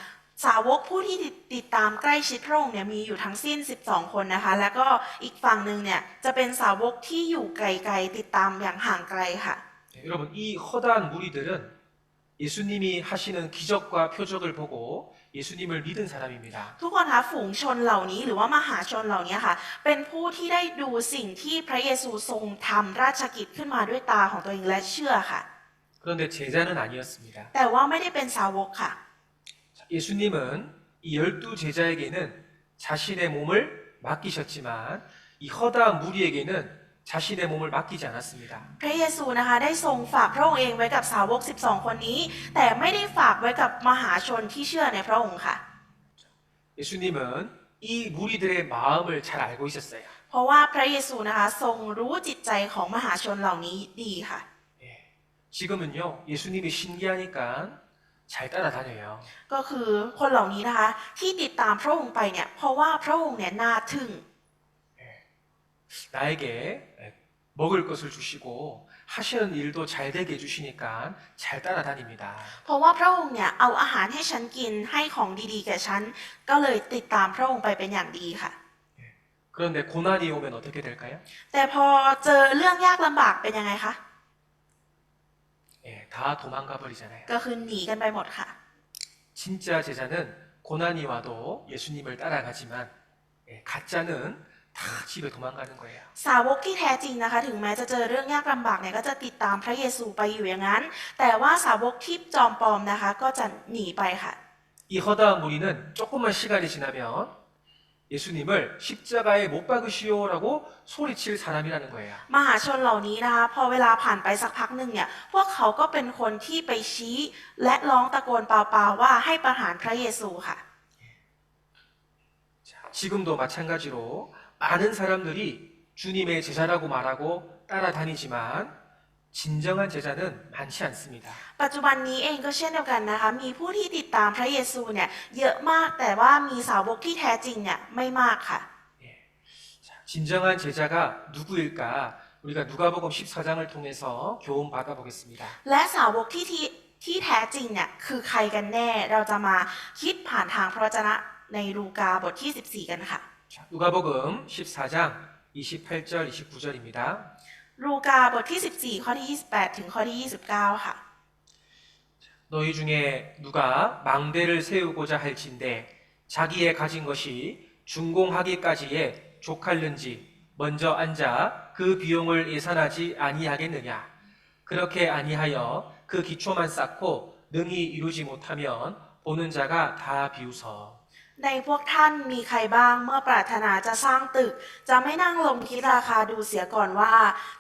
สาวกผู้ที่ติดตามใกล้ชิดพระองค์เนี่ยมีอยู่ทั้งสิ้น 12 คนนะคะแล้วก็อีกฝั่งหนึ่งเนี่ยจะเป็นสาวกที่อยู่ไกลๆติดตามอย่างห่างไกลค่ะ 예, 여러분 이 허다한 무리들은 예수님이 하시는 기적과 표적을 보고 예수님을 믿은 사람입니다. ทุกคนคะฝูงชนเหล่านี้หรือว่ามหาชนเหล่านี้ค่ะเป็นผู้ที่ได้ดูสิ่งที่พระเยซูทรงทำราชกิจขึ้นมาด้วยตาของตัวเองและเชื่อค่ะ 그런데 제자는 아니었습니다. แต่ว่าไม่ได้เป็นสาวกค่ะ 예수님은 이 12 제자에게는 자신의 몸을 맡기셨지만 이 허다한 무리에게는 자신의 몸을 맡기지 않았습니다. พระเยซูนะคะได้ทรงฝากพระองค์เองไว้กับสาวก 12 คนนี้ แต่ไม่ได้ฝากไว้กับมหาชนที่เชื่อในพระองค์ค่ะ 예수님은 이 무리들의 마음을 잘 알고 있었어요. เพราะว่าพระเยซูนะคะทรงรู้จิตใจของมหาชนเหล่านี้ดีค่ะ 예, 지금은요 예수님이 신기하니까 잘 따라다녀요. ก็คือคนเหล่านี้นะคะที่ติดตามพระองค์ไปเนี่ยเพราะว่าพระองค์เนี่ยน่าทึ่ง 나에게 먹을 것을 주시고 하시는 일도 잘 되게 해주시니까 잘 따라다닙니다. เพราะว่าพระองค์เนี่ยเอาอาหารให้ฉันกินให้ของดีๆแก่ฉันก็เลยติดตามพระองค์ไปเป็นอย่างดีค่ะ 그런데 고난이 오면 어떻게 될까요? แต่พอเจอเรื่องยากลำบากเป็นยังไงคะ 예, 다 도망가 버리잖아요. ก็คือหนีกันไปหมดค่ะ 진짜 제자는 고난이 와도 예수님을 따라가지만 가짜는 다 집에 도망가는 거예요. สาวกที่แท้จริงนะคะถึงแม้จะเจอเรื่องยากลำบากเนี่ยก็จะติดตามพระเยซูไปอยู่อย่างนั้น แต่ว่าสาวกที่จอมปลอมนะคะก็จะหนีไปค่ะ 이 허다한 무리는 조금만 시간이 지나면 예수님을 십자가에 못 박으시오라고 소리칠 사람이라는 거예요. มหาชนเหล่านี้นะคะพอเวลาผ่านไปสักพักหนึ่งเนี่ยพวกเขาก็เป็นคนที่ไปชี้และร้องตะโกนเปล่าๆว่าให้ประหารพระเยซูค่ะ 자, 지금도 마찬가지로 많은 사람들이 주님의 제자라고 말하고 따라다니지만 진정한 제자는 많지 않습니다. ปัจจุบันนี้เองก็เช่นเดียวกันนะคะมีผู้ที่ติดตามพระเยซูเนี่ยเยอะมากแต่ว่ามีสาวกที่แท้จริงเนี่ยไม่มากค่ะ 자, 진정한 제자가 누구일까? 우리가 누가복음 14장을 통해서 교훈 받아보겠습니다. และสาวกที่แท้จริงเนี่ยคือใครกันแน่เราจะมาคิดผ่านทางพระวจนะในลูกาบทที่ 14 กันค่ะ 자, 누가복음 14장 28절 29절입니다. ลูกาบทที่ 14 ข้อที่ 28 ถึงข้อที่ 29 ค่ะ 너희 중에 누가 망대를 세우고자 할진대 자기의 가진 것이 준공하기까지에 족할는지 먼저 앉아 그 비용을 예산하지 아니하겠느냐. 그렇게 아니하여 그 기초만 쌓고 능히 이루지 못하면 보는 자가 다 비웃어. ในพวกท่านมีใครบ้างเมื่อปรารถนาจะสร้างตึก จะไม่นั่งลงคิดราคาดูเสียก่อนว่า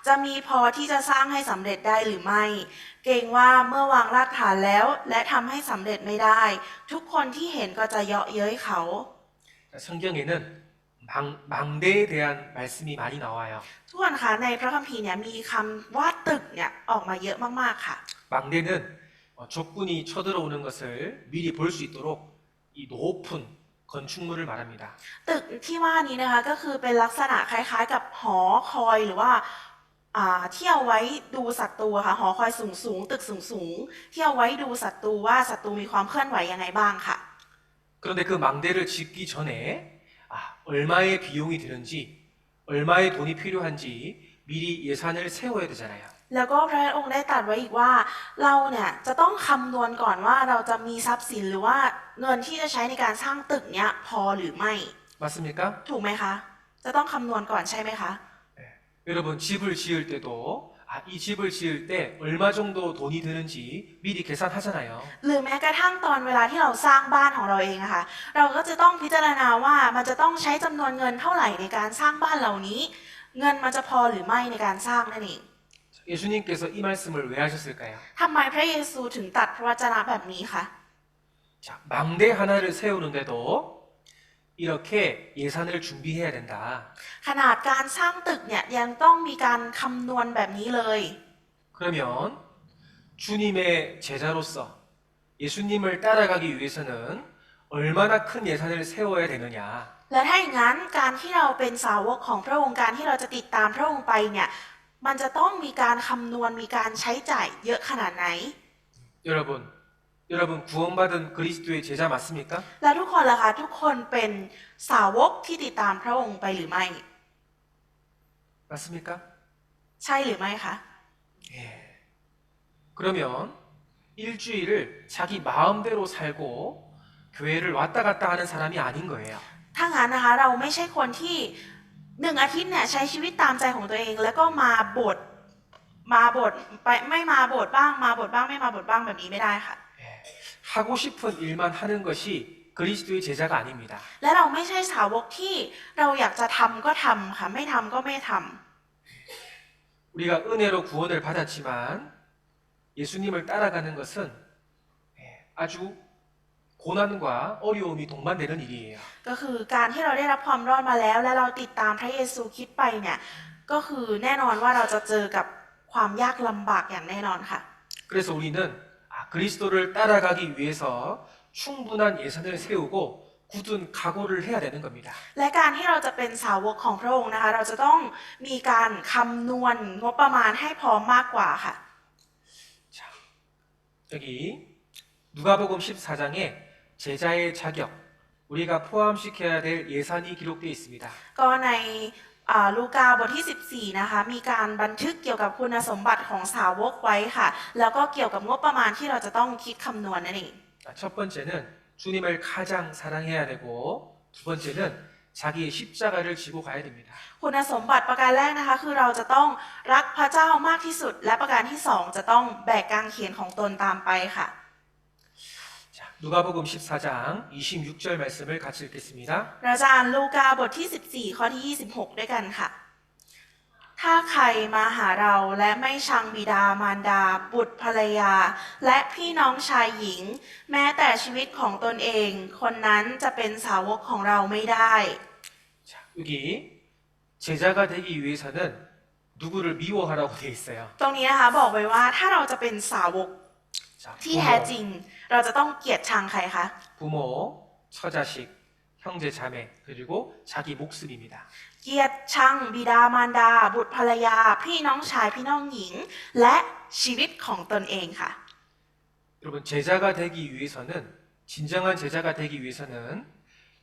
จะมีพอที่จะสร้างให้สำเร็จได้หรือไม่ เกรงว่าเมื่อวางรากฐานแล้ว และทำให้สำเร็จไม่ได้ ทุกคนที่เห็นก็จะเยาะเย้ยเขา 자, 성경에는 망대에 대한 말씀이 많이 나와요. ทุกคนคะในพระคัมภีร์เนี่ยมีคำว่าตึกเนี่ยออกมาเยอะมากๆค่ะ 망대는 적군이 쳐들어오는 것을 미리 볼 수 있도록 이 높은 건축물을 말합니다. ตึกที่ว่านี้นะคะก็คือเป็นลักษณะคล้ายๆกับหอคอยหรือว่าที่เอาไว้ดูศัตรูค่ะหอคอยสูงๆตึกสูงๆที่เอาไว้ดูศัตรูว่าศัตรูมีความเคลื่อนไหวยังไงบ้างค่ะ 그런데 그 망대를 짓기 전에 얼마의 비용이 드는지 얼마의 돈이 필요한지 미리 예산을 세워야 되잖아요. แล้วก็พระองค์ได้ตรัสไว้อีกว่าเราเนี่ยจะต้องคำนวณก่อนว่าเราจะมีทรัพย์สินหรือว่าเงินที่จะใช้ในการสร้างตึกเนี้ยพอหรือไม่ 맞습니까? ถูกไหมคะจะต้องคำนวณก่อนใช่ไหมคะ 여러분 집을 지을 때도 이 집을 지을 때 얼마 정도 돈이 드는지 미리 계산하잖아요. หรือแม้กระทั่งตอนเวลาที่เราสร้างบ้านของเราเองอะค่ะเราก็จะต้องพิจารณาว่ามันจะต้องใช้จำนวนเงินเท่าไหร่ในการสร้างบ้านเหล่านี้ เงินมันจะพอหรือไม่ในการสร้างนั่นเอง 예수님께서 이 말씀을 왜 하셨을까요? ทำไมพระเยซูถึงตรัดพระวจนะแบบนี้คะ 자, 망대 하나를 세우는데도 이렇게 예산을 준비해야 된다. ขนาดการสร้างตึกเนี่ยยังต้องมีการคำนวณแบบนี้เลย 그러면 주님의 제자로서 예수님을 따라가기 위해서는 얼마나 큰 예산을 세워야 되느냐? และถ้าอย่างนั้นการที่เราเป็นสาวกของพระองค์การที่เราจะติดตามพระองค์ไปเนี่ยมันจะต้องมีการคำนวณมีการใช้จ่ายเยอะขนาดไหน 여러분 구원받은 그리스도의 제자 맞습니까? แล้วทุกคนล่ะคะทุกคนเป็นสาวกที่ติดตามพระองค์ไปหรือไม่ 맞습니까? ใช่หรือไม่คะ 예. 그러면 일주일을 자기 마음대로 살고 교회를 왔다 갔다 하는 사람이 아닌 거예요. ถ้างั้นนะคะเราไม่ใช่คนที่1 อาทิตย์เนี่ยใช้ชีวิตตามใจของตัวเอง แล้วก็มาโบสถ์ไปไม่มาโบสถ์บ้างมาโบสถ์บ้างไม่มาโบสถ์บ้างแบบนี้ไม่ได้ค่ะ 예. 하고 싶은 일만 하는 것이 그리스도의 제자가 아닙니다. และเราไม่ใช่สาวกที่เราอยากจะทำก็ทำค่ะไม่ทำก็ไม่ทำ 우리가 은혜로 구원을 받았지만 예수님을 따라가는 것은 아주 고난과 어려움이 동반되는 일이에요. ก็คือการที่เราได้รับความรอดมาแล้วและเราติดตามพระเยซูคริสต์ไปเนี่ยก็คือแน่นอนว่าเราจะเจอกับความยากลำบากอย่างแน่นอนค่ะ 그래서 우리는 그리스도를 따라가기 위해서 충분한 예산을 세우고 굳은 각오를 해야 되는 겁니다. และการที่เราจะเป็นสาวกของพระองค์นะคะเราจะต้องมีการคำนวณงบประมาณให้พร้อมมากกว่าค่ะ 자, 여기 누가복음 14장에 제자의 자격 우리가 포함시켜야 될 예산이 기록되어 있습니다. ก็ในลูกาบทที่14นะคะมีการบันทึกเกี่ยวกับคุณสมบัติของสาวกไว้ค่ะแล้วก็เกี่ยวกับงบประมาณที่เราจะต้องคิดคำนวณนั่นเอง 첫 번째는 주님을 가장 사랑해야 되고 두 번째는 자기의 십자가를 지고 가야 됩니다. คุณสมบัติประการแรกนะคะคือเราจะต้องรักพระเจ้ามากที่สุดและประการที่2จะต้องแบกกางเขนของตนตามไปค่ะ 자, 누가복음 14장 26절 말씀을 같이 읽겠습니다. เราจะอ่านลูกาบทที่14ข้อที่26ด้วยกันค่ะถ้าใครมาหาเราและไม่ชังบิดามารดาบุตรภรรยาและพี่น้องชายหญิงแม้แต่ชีวิตของตนเองคนนั้นจะเป็นสาวกของเราไม่ได้ 자, 여기 제자가 되기 위해서는 누구를 미워하라고 돼 있어요. ตรงนี้นะคะบอกไว้ว่าถ้าเราจะเป็นสาวก 자, ที่แท้จริงเราจะต้องเกลียดชังใครคะ 부모, 처자식, 형제, 자매 그리고 자기 목숨입니다. เกลียดชังบิดามารดา บุตรภรรยา พี่น้องชายพี่น้องหญิง และชีวิตของตนเองค่ะ 여러분 제자가 되기 위해서는 진정한 제자가 되기 위해서는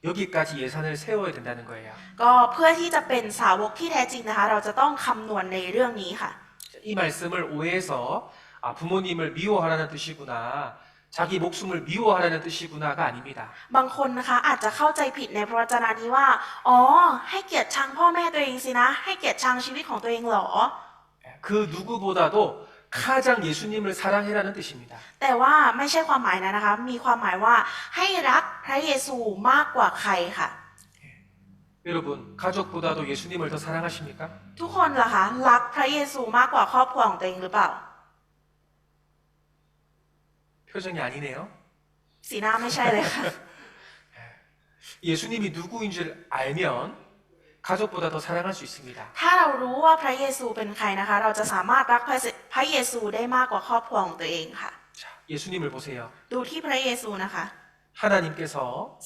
여기까지 예산을 세워야 된다는 거예요. ก็เพื่อที่จะเป็นสาวกที่แท้จริงนะคะเราจะต้องคำนวณในเรื่องนี้ค่ะ 이 말씀을 오해해서 부모님을 미워하라는 뜻이구나, 자기 목숨을 미워하라는 뜻이구나가 아닙니다. บางคนนะคะอาจจะเข้าใจผิดในพระวจนะนี้ว่าอ๋อให้เกียรติชังพ่อแม่ตัวเองสินะให้เกียรติชังชีวิตของตัวเองเหรอ 그 누구보다도 가장 예수님을 사랑해라는 뜻입니다. แต่ว่าไม่ใช่ความหมายนั้นนะคะ มีความหมายว่าให้รักพระเยซูมากกว่าใครค่ะ 여러분, 가족보다도 예수님을 더 사랑하십니까? ทุกคนล่ะคะรักพระเยซูมากกว่าครอบครัวของตัวเองหรือเปล่า 표정이 아니네요. สีหน้าไม่ใช่เลยค่ะ 예수님이 누구인 줄 알면 가족보다 더 사랑할 수 있습니다. ถ้าเรารู้ว่าพระเยซูเป็นใครนะคะ เราจะสามารถรักพระเยซูได้มากกว่าครอบครัวของตัวเองค่ะ 자, 예수님을 보세요. ดูที่พระเยซูนะคะ 하나님께서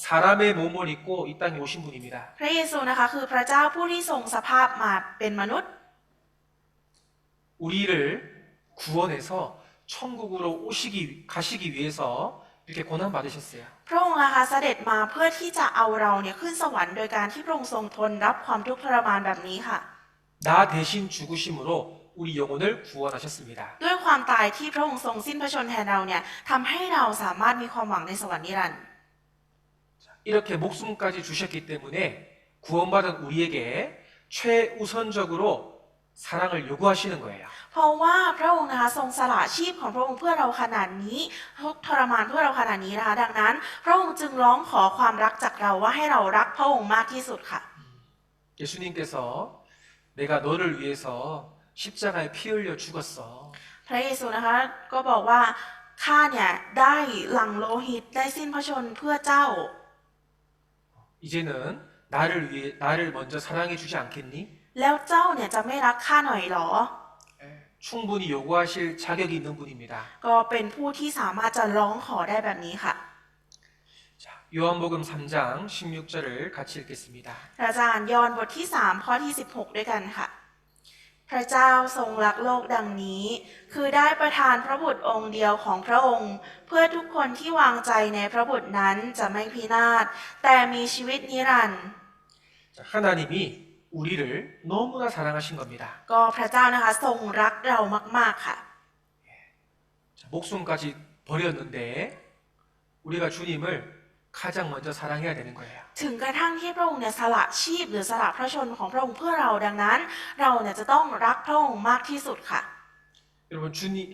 사람의 몸을 입고 이 땅에 오신 분입니다. พระเยซูนะคะคือพระเจ้าผู้ที่ทรงสภาพมาเป็นมนุษย์ 우리를 구원해서 천국으로 가시기 위해서 이렇게 고난 받으셨어요. พระองค์นะคะเสด็จมาเพื่อที่จะเอาเราเนี่ยขึ้นสวรรค์โดยการที่พระองค์ทรงทนรับความทุกข์ทรมานแบบนี้ค่ะ 나 대신 죽으심으로 우리 영혼을 구원하셨습니다. ด้วยความตายที่พระองค์ทรงสิ้นพระชนม์แทนเราเนี่ยทำให้เราสามารถมีความหวังในสวรรค์นิรันดร์ 이렇게 목숨까지 주셨기 때문에 구원받은 우리에게 최우선적으로 사랑을 요구하시는 거예요. เพราะว่าพระองค์นะคะทรงสละชีพของพระองค์เพื่อเราขนาดนี้ทุกข์ทรมานเพื่อเราขนาดนี้นะคะดังนั้น พระองค์จึงร้องขอความรักจากเราว่าให้เรารักพระองค์มากที่สุดค่ะ 예수님께서 내가 너를 위해서 십자가에 피 흘려 죽었어. พระเยซูนะคะก็บอกว่าข้าเนี่ยได้หลั่งโลหิตได้สิ้นพระชนม์เพื่อเจ้า 이제는 나를 먼저 사랑해 주지 않겠니? แล้วเจ้าเนี่ยจะไม่รักข้าหน่อยหรอ 충분히 요구하실 자격이 있는 분입니다. ก็เป็นผู้ที่สามารถจะร้องขอได้แบบนี้ค่ะ 자, 요한복음 3장 16절을 같이 읽겠습니다. อาจารย์ยอห์นบทที่3ข้อที่16ด้วยกันค่ะ พระเจ้าทรงรักโลกดังนี้ คือได้ประทานพระบุตรองค์เดียวของพระองค์ เพื่อทุกคนที่วางใจในพระบุตรนั้นจะไม่พินาศแต่มีชีวิตนิรันดร์ 자, 하나님이 우리를 너무나 사랑하신 겁니다. ก็พระเจ้านะคะทรงรักเรามากๆค่ะ 자, 목숨까지 버렸는데 우리가 주님을 가장 먼저 사랑해야 되는 거예요. ถึงกระทั่งที่พระองค์เนี่ยสละชีพหรือสละพระชนของพระองค์เพื่อเราดังนั้น เราเนี่ยจะต้องรักพระองค์มากที่สุดค่ะ 여러분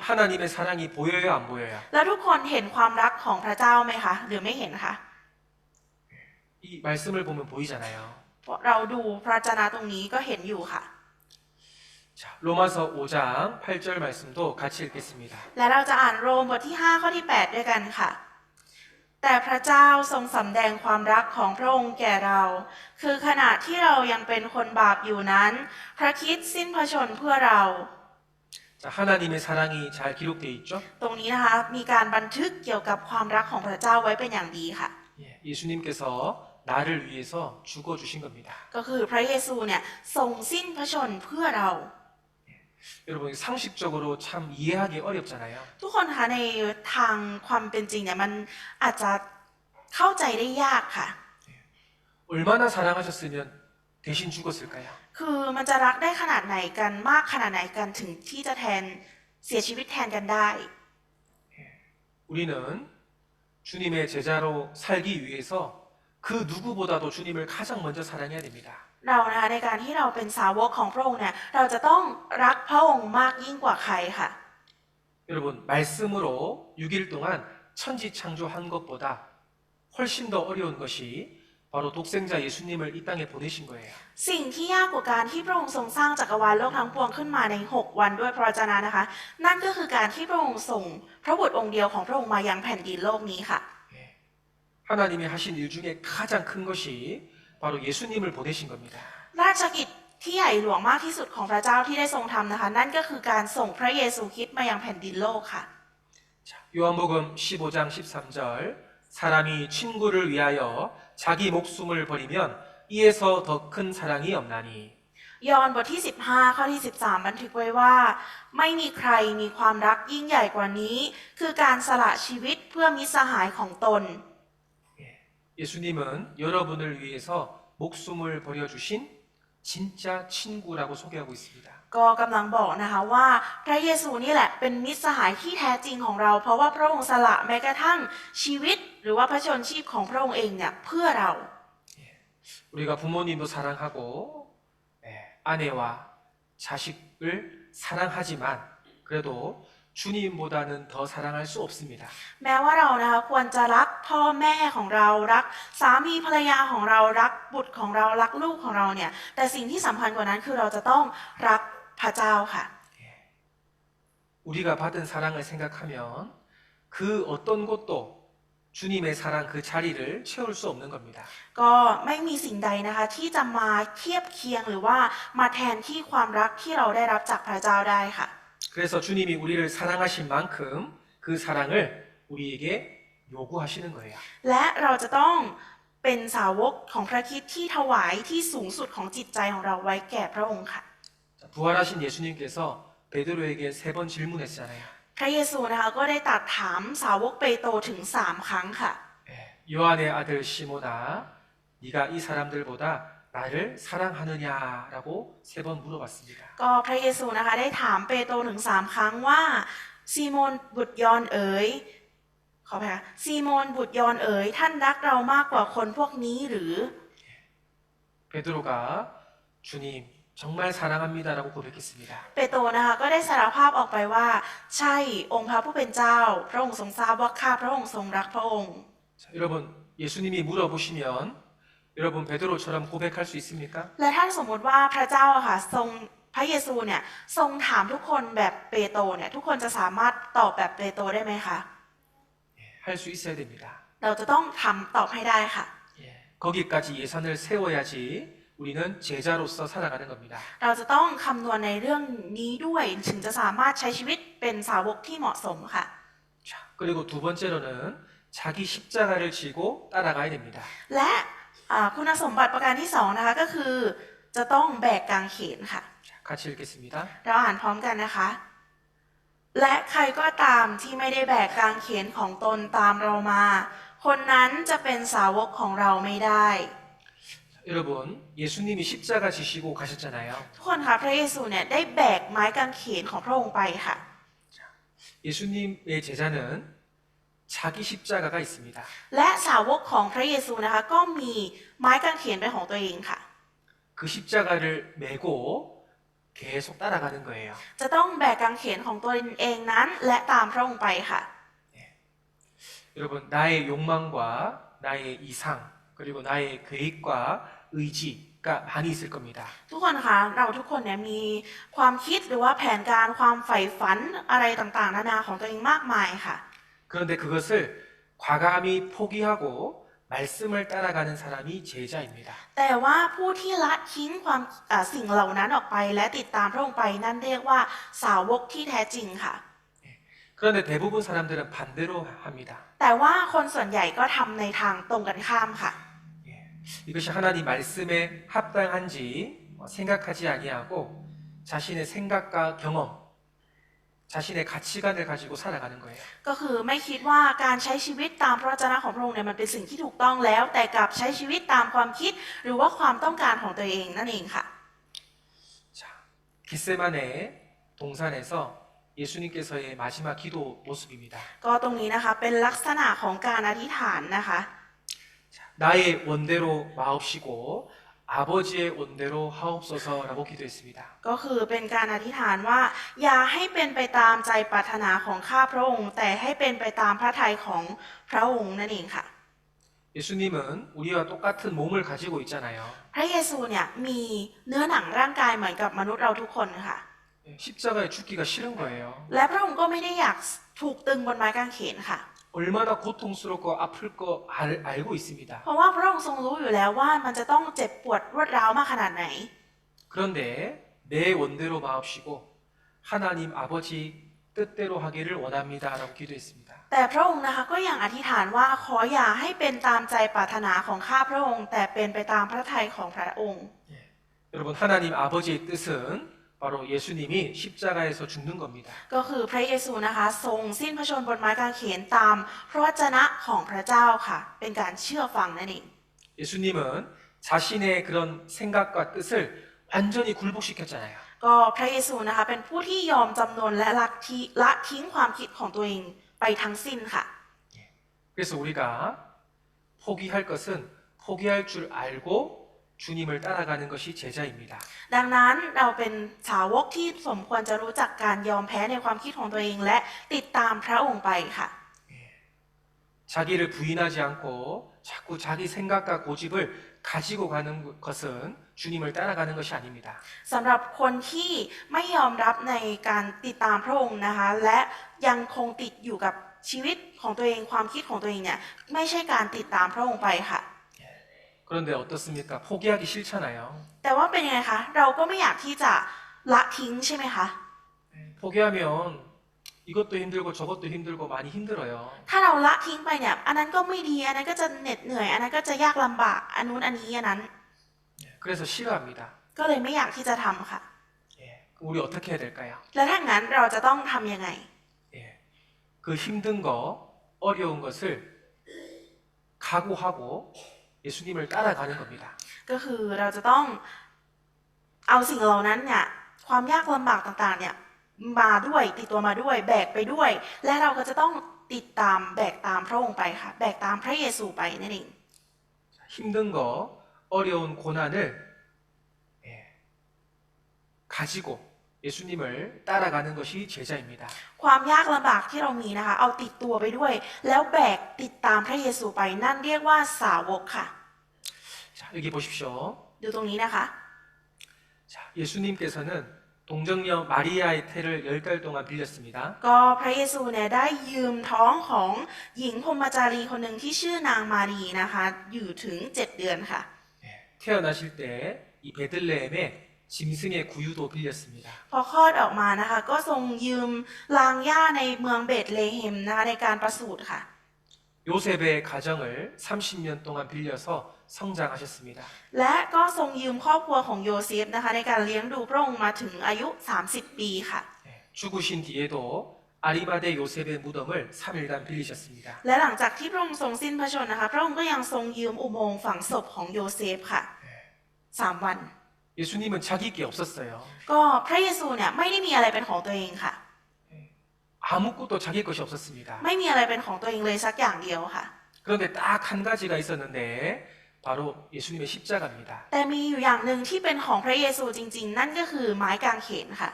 하나님의 사랑이 보여요, 안 보여요? แล้วทุกคนเห็นความรักของพระเจ้าไหมคะหรือไม่เห็นคะ 이 말씀을 보면 보이잖아요. เพราะเราดูพระวจนะตรงนี้ก็เห็นอยู่ค่ะ 자, 로마서 5장 8절 말씀도 같이 읽겠습니다. และเราจะอ่านโรมบทที่5ข้อที่8ด้วยกันค่ะ แต่พระเจ้าทรงสำแดงความรักของพระองค์แก่เรา คือขณะที่เรายังเป็นคนบาปอยู่นั้น พระคริสต์สิ้นพระชนม์เพื่อเรา 자, 하나님의 사랑이 잘 기록되어 있죠? ตรงนี้นะคะมีการบันทึกเกี่ยวกับความรักของพระเจ้าไว้เป็นอย่างดีค่ะ 예수님께서 나를 위해서 죽어주신 겁니다. ก็คือพระเยซูเนี่ยทรงสิ้นพระชนม์เพื่อเรา 여러분 상식적으로 참 이해하기 어렵잖아요. ทุกคนคะในทางความเป็นจริงเนี่ยมันอาจจะเข้าใจได้ยากค่ะ 얼마나 사랑하셨으면 대신 죽었을까요? คือมันจะรักได้ขนาดไหนกันมากขนาดไหนกันถึงที่จะเสียชีวิตแทนกันได้ 우리는 주님의 제자로 살기 위해서 그 누구보다도 주님을 가장 먼저 사랑해야 됩니다. เรานะคะในการที่เราเป็นสาวกของพระองค์เนี่ยเราจะต้องรักพระองค์มากยิ่งกว่าใครค่ะ 여러분 말씀으로 6일 동안 천지 창조한 것보다 훨씬 더 어려운 것이 바로 독생자 예수님을 이 땅에 보내신 거예요. สิ่งที่ยากกว่าการที่พระองค์ทรงสร้างจักรวาลโลกทั้งปวงขึ้นมาใน6วันด้วยพระวจนะนะคะ นั่นก็คือการที่พระองค์ส่งพระบุตรองค์เดียวของพระองค์มายังแผ่นดินโลกนี้ค่ะ 하나님이 하신 일 중에 가장 큰 것이 바로 예수님을 보내신 겁니다. ราชกิจที่ใหญ่หลวงมากที่สุดของพระเจ้าที่ได้ทรงทำนะคะ นั่นก็คือการส่งพระเยซูคริสต์มายังแผ่นดินโลกค่ะ 자, 요한복음 15장 13절 사람이 친구를 위하여 자기 목숨을 버리면 이에서 더 큰 사랑이 없나니 ยอห์นบทที่15ข้อที่13บันทึกไว้ว่า ไม่มีใครมีความรักยิ่งใหญ่กว่านี้ คือการสละชีวิตเพื่อมิตรสหายของตน 예수님은 여러분을 위해서 목숨을 버려주신 진짜 친구라고 소개하고 있습니다. ก็กำลังบอกนะคะว่าพระเยซูนี่แหละเป็นมิตรสหายที่แท้จริงของเรา เพราะว่าพระองค์สละแม้กระทั่งชีวิตหรือว่าพระชนชีพของพระองค์เองเนี่ยเพื่อเรา 우리가 부모님도 사랑하고 아내와 자식을 사랑하지만 그래도 주님보다는 더 사랑할 수 없습니다. แม้ว่าเรานะคะควรจะรักพ่อแม่ของเรารักสามีภรรยาของเรารักบุตรของเรารักลูกของเราเนี่ยแต่สิ่งที่สำคัญกว่านั้นคือเราจะต้องรักพระเจ้าค่ะ 우리가 받은 사랑을 생각하면 그 어떤 것도 주님의 사랑 그 자리를 채울 수 없는 겁니다. ก็ไม่มีสิ่งใดนะคะที่จะมาเทียบเคียงหรือว่ามาแทนที่ความรักที่เราได้รับจากพระเจ้าได้ค่ะ 그래서 주님이 우리를 사랑하신 만큼 그 사랑을 우리에게 요구하시는 거예요. และเราจะต้องเป็นสาวกของพระคริสต์ที่ถวายที่สูงสุดของจิตใจของเราไว้แก่พระองค์ค่ะ 자, 부활하신 예수님께서 베드로에게 3번 질문했잖아요. พระเยซูนะคะก็ได้ตรัสถามสาวกเปโตรถึง3 ครั้งค่ะ 요한의 아들 시몬아, 네가 이 사람들보다 나를 사랑하느냐라고 3번 물어봤습니다. ก็พระเยซูนะคะได้ถามเปโตรถึง3 ครั้งว่าซีโมนบุตรยอนเอ๋ยขออภัยค่ะซีโมนบุตรยอนเอ๋ยท่านรักเรามากกว่าคนพวกนี้หรือ 베드로가 주님 정말 사랑합니다라고 고백했습니다. เปโตรนะคะก็ได้สารภาพออกไปว่าใช่องค์พระผู้เป็นเจ้าพระองค์ทรงทราบว่าข้าพระองค์ทรงรักพระองค์ 자, 여러분 예수님이 물어보시면 여러분 베드로처럼 고백할 수 있습니까? และถ้าสมมติว่าพระเจ้าอะค่ะทรงพระเยซูเนี่ยทรงถามทุกคนแบบเปโตรเนี่ยทุกคนจะสามารถตอบแบบเปโตรได้ไหมคะ 할 수 있어야 됩니다. เราจะต้องทำตอบให้ได้ค่ะ 거기까지 예산을 세워야지 우리는 제자로서 살아가는 겁니다. เราจะต้องคำนวณในเรื่องนี้ด้วยถึงจะสามารถใช้ชีวิตเป็นสาวกที่เหมาะสมค่ะ 자, 그리고 두 번째로는 자기 십자가를 지고 따라가야 됩니다. และคุณสมบัติประการที่2นะคะก็คือจะต้องแบกกางเขนค่ะ 자, 같이 읽겠습니다. เราอ่านพร้อมกันนะคะ และใครก็ตามที่ไม่ได้แบกกางเขนของตนตามเรามา คนนั้นจะเป็นสาวกของเราไม่ได้ 여러분, 예수님이 십자가 지시고 가셨잖아요. ทุกคนคะพระเยซูเนี่ยได้แบกไม้กางเขนของพระองค์ไปค่ะ 예수님의 제자는 자기 십자가가 있습니다. และสาวกของพระเยซูนะคะก็มีไม้กางเขนเป็นของตัวเองค่ะ 그 십자가를 메고 계속 따라가는 거예요. จะต้องแบกกางเขนของตัวเองนั้นและตามพระองค์ไปค่ะ 여러분, 나의 욕망과 나의 이상 그리고 나의 계획과 의지가 많이 있을 겁니다. ทุกคนคะเราทุกคนเนี่ยมีความคิดหรือว่าแผนการความใฝ่ฝันอะไรต่างๆนานาของตัวเองมากมายค่ะ 그런데 그것을 과감히 포기하고 말씀을 따라가는 사람이 제자입니다. แต่ว่าผู้ที่ละทิ้งความสิ่งเหล่านั้นออกไปและติดตามพระองค์ไปนั่นเรียกว่าสาวกที่แท้จริงค่ะ 그런데 대부분 사람들은 반대로 합니다. แต่ว่าคนส่วนใหญ่ก็ทำในทางตรงกันข้ามค่ะ 이것이 하나님 말씀에 합당한지 생각하지 아니하고 자신의 생각과 경험, 자신의 가치관을 가지고 살아가는 거예요. ก็คือไม่คิดว่าการใช้ชีวิตตามพระวจนะของพระองค์เนี่ยมันเป็นสิ่งที่ถูกต้องแล้ว แต่กลับใช้ชีวิตตามความคิดหรือว่าความต้องการของตัวเองนั่นเองค่ะ 자, 겟세마네 동산에서 예수님께서의 마지막 기도 모습입니다. ก็ตรงนี้นะคะเป็นลักษณะของการอธิษฐานนะคะ 자, 나의 원대로 마옵시고 아버지의 원대로 하옵소서라고 기도했습니다. ก็คือเป็นการอธิษฐานว่าอย่าให้เป็นไปตามใจปรารถนาของข้าพระองค์ แต่ให้เป็นไปตามพระทัยของพระองค์นั่นเองค่ะ 예수님은 우리와 똑같은 몸을 가지고 있잖아요. พระเยซูเนี่ยมีเนื้อหนังร่างกายเหมือนกับมนุษย์เราทุกคนค่ะ 십자가에 죽기가 싫은 거예요. และพระองค์ก็ไม่ได้อยากถูกตึงบนไม้กางเขนค่ะ 얼마나 고통스럽고 아플 거 알고 있습니다. เพราะว่าพระองค์ทรงรู้อยู่แล้วว่ามันจะต้องเจ็บปวดรวดร้าวมากขนาดไหน 그런데 내 원대로 마옵시고 하나님 아버지 뜻대로 하기를 원합니다라고 기도했습니다. แต่พระองค์นะคะก็ยังอธิษฐานว่าขออย่าให้เป็นตามใจปรารถนาของข้าพระองค์ แต่เป็นไปตามพระทัยของพระองค์ 여러분 하나님 아버지의 뜻은 바로 예수님이 십자가에서 죽는 겁니다. ก็คือพระเยซูนะคะทรงสิ้นพระชนม์บนไม้กางเขนตามพระวจนะของพระเจ้าค่ะ เป็นการเชื่อฟังนั่นเอง 예수님은 자신의 그런 생각과 뜻을 완전히 굴복시켰잖아요. ก็พระเยซูนะคะเป็นผู้ที่ยอมจำนนและละทิ้งความคิดของตัวเองไปทั้งสิ้นค่ะ 그래서 우리가 포기할 것은 포기할 줄 알고 주님을 따라가는 것이 제자입니다. ดังนั้นเราเป็นสาวกที่สมควรจะรู้จักการยอมแพ้ในความคิดของตัวเองและติดตามพระองค์ไปค่ะ 자기를 부인하지 않고 자꾸 자기 생각과 고집을 가지고 가는 것은 주님을 따라가는 것이 아닙니다. สำหรับคนที่ไม่ยอมรับในการติดตามพระองค์นะคะและยังคงติดอยู่กับชีวิตของตัวเองความคิดของตัวเองเนี่ยไม่ใช่การติดตามพระองค์ไปค่ะ 그런데 어떻습니까? 포기하기 싫잖아요. แต่ว่าเป็นยังไงคะเราก็ไม่อยากที่จะละทิ้งใช่ไหมคะ 포기하면 이것도 힘들고 저것도 힘들고 많이 힘들어요. ถ้าเราละทิ้งไปเนี่ยอันนั้นก็ไม่ดีอันนั้นก็จะเหน็ดเหนื่อยอันนั้นก็จะยากลำบากอันนู้นอันนี้อันนั้น 그래서 싫어합니다. ก็เลยไม่อยากที่จะทำค่ะ 그럼 우리 어떻게 해야 될까요? และถ้างั้นเราจะต้องทำยังไง 그 힘든 거, 어려운 것을 각오하고 예수님을 따라가는 겁니다. ก็คือเราจะต้องเอาสิ่งเหล่านั้นเนี่ยความยากลำบากต่างๆเนี่ยมาด้วยติดตัวมาด้วยแบกไปด้วย และเราก็จะต้องติดตามแบกตามพระองค์ไปค่ะแบกตามพระเยซูไปนั่นเอง 힘든 거, 어려운 고난을 가지고 예수님을 따라가는 것이 제자입니다. ความยากลำบากที่เรามีนะคะเอาติดตัวไปด้วย แล้วแบกติดตามพระเยซูไปนั่นเรียกว่าสาวกค่ะ 자, 여기 보십시오. ดูตรงนี้นะคะ 자, 예수님께서는 동정녀 마리아의 태를 10달 동안 빌렸습니다. ก็พระเยซูเนี่ยได้ยืมท้องของหญิงพรหมจารีคนหนึ่งที่ชื่อนางมารีนะคะอยู่ถึง 7 เดือนค่ะ 태어나실 때 이 베들레헴에 짐승의 구유도 빌렸습니다. พอคลอดออกมานะคะก็ทรงยืมลางหญ้าในเมืองเบธเลเฮมนะคะในการประสูติค่ะ 요셉의 가정을 30년 동안 빌려서 성장하셨습니다. และก็ทรงยืมครอบครัวของโยเซฟนะคะในการเลี้ยงดูพระองค์มาถึงอายุ 30 ปีค่ะ 죽으신 뒤에도 아리마대 요셉의 무덤을 3일간 빌리셨습니다. และหลังจากที่พระองค์ทรงสิ้นพระชนม์นะคะพระองค์ก็ยังทรงยืมอุโมงค์ฝังศพของโยเซฟค่ะ3 วัน 예수님은 자기 게 없었어요. ก็พระเยซูเนี่ยไม่ได้มีอะไรเป็นของตัวเองค่ะ 아무것도 자기 것이 없었습니다. ไม่มีอะไรเป็นของตัวเองเลยสักอย่างเดียวค่ะ 그런데 딱 한 가지가 있었는데 바로 예수님의 십자가입니다. แต่มีอยู่อย่างหนึ่งที่เป็นของพระเยซูจริงๆ นั่นก็คือไม้กางเขนค่ะ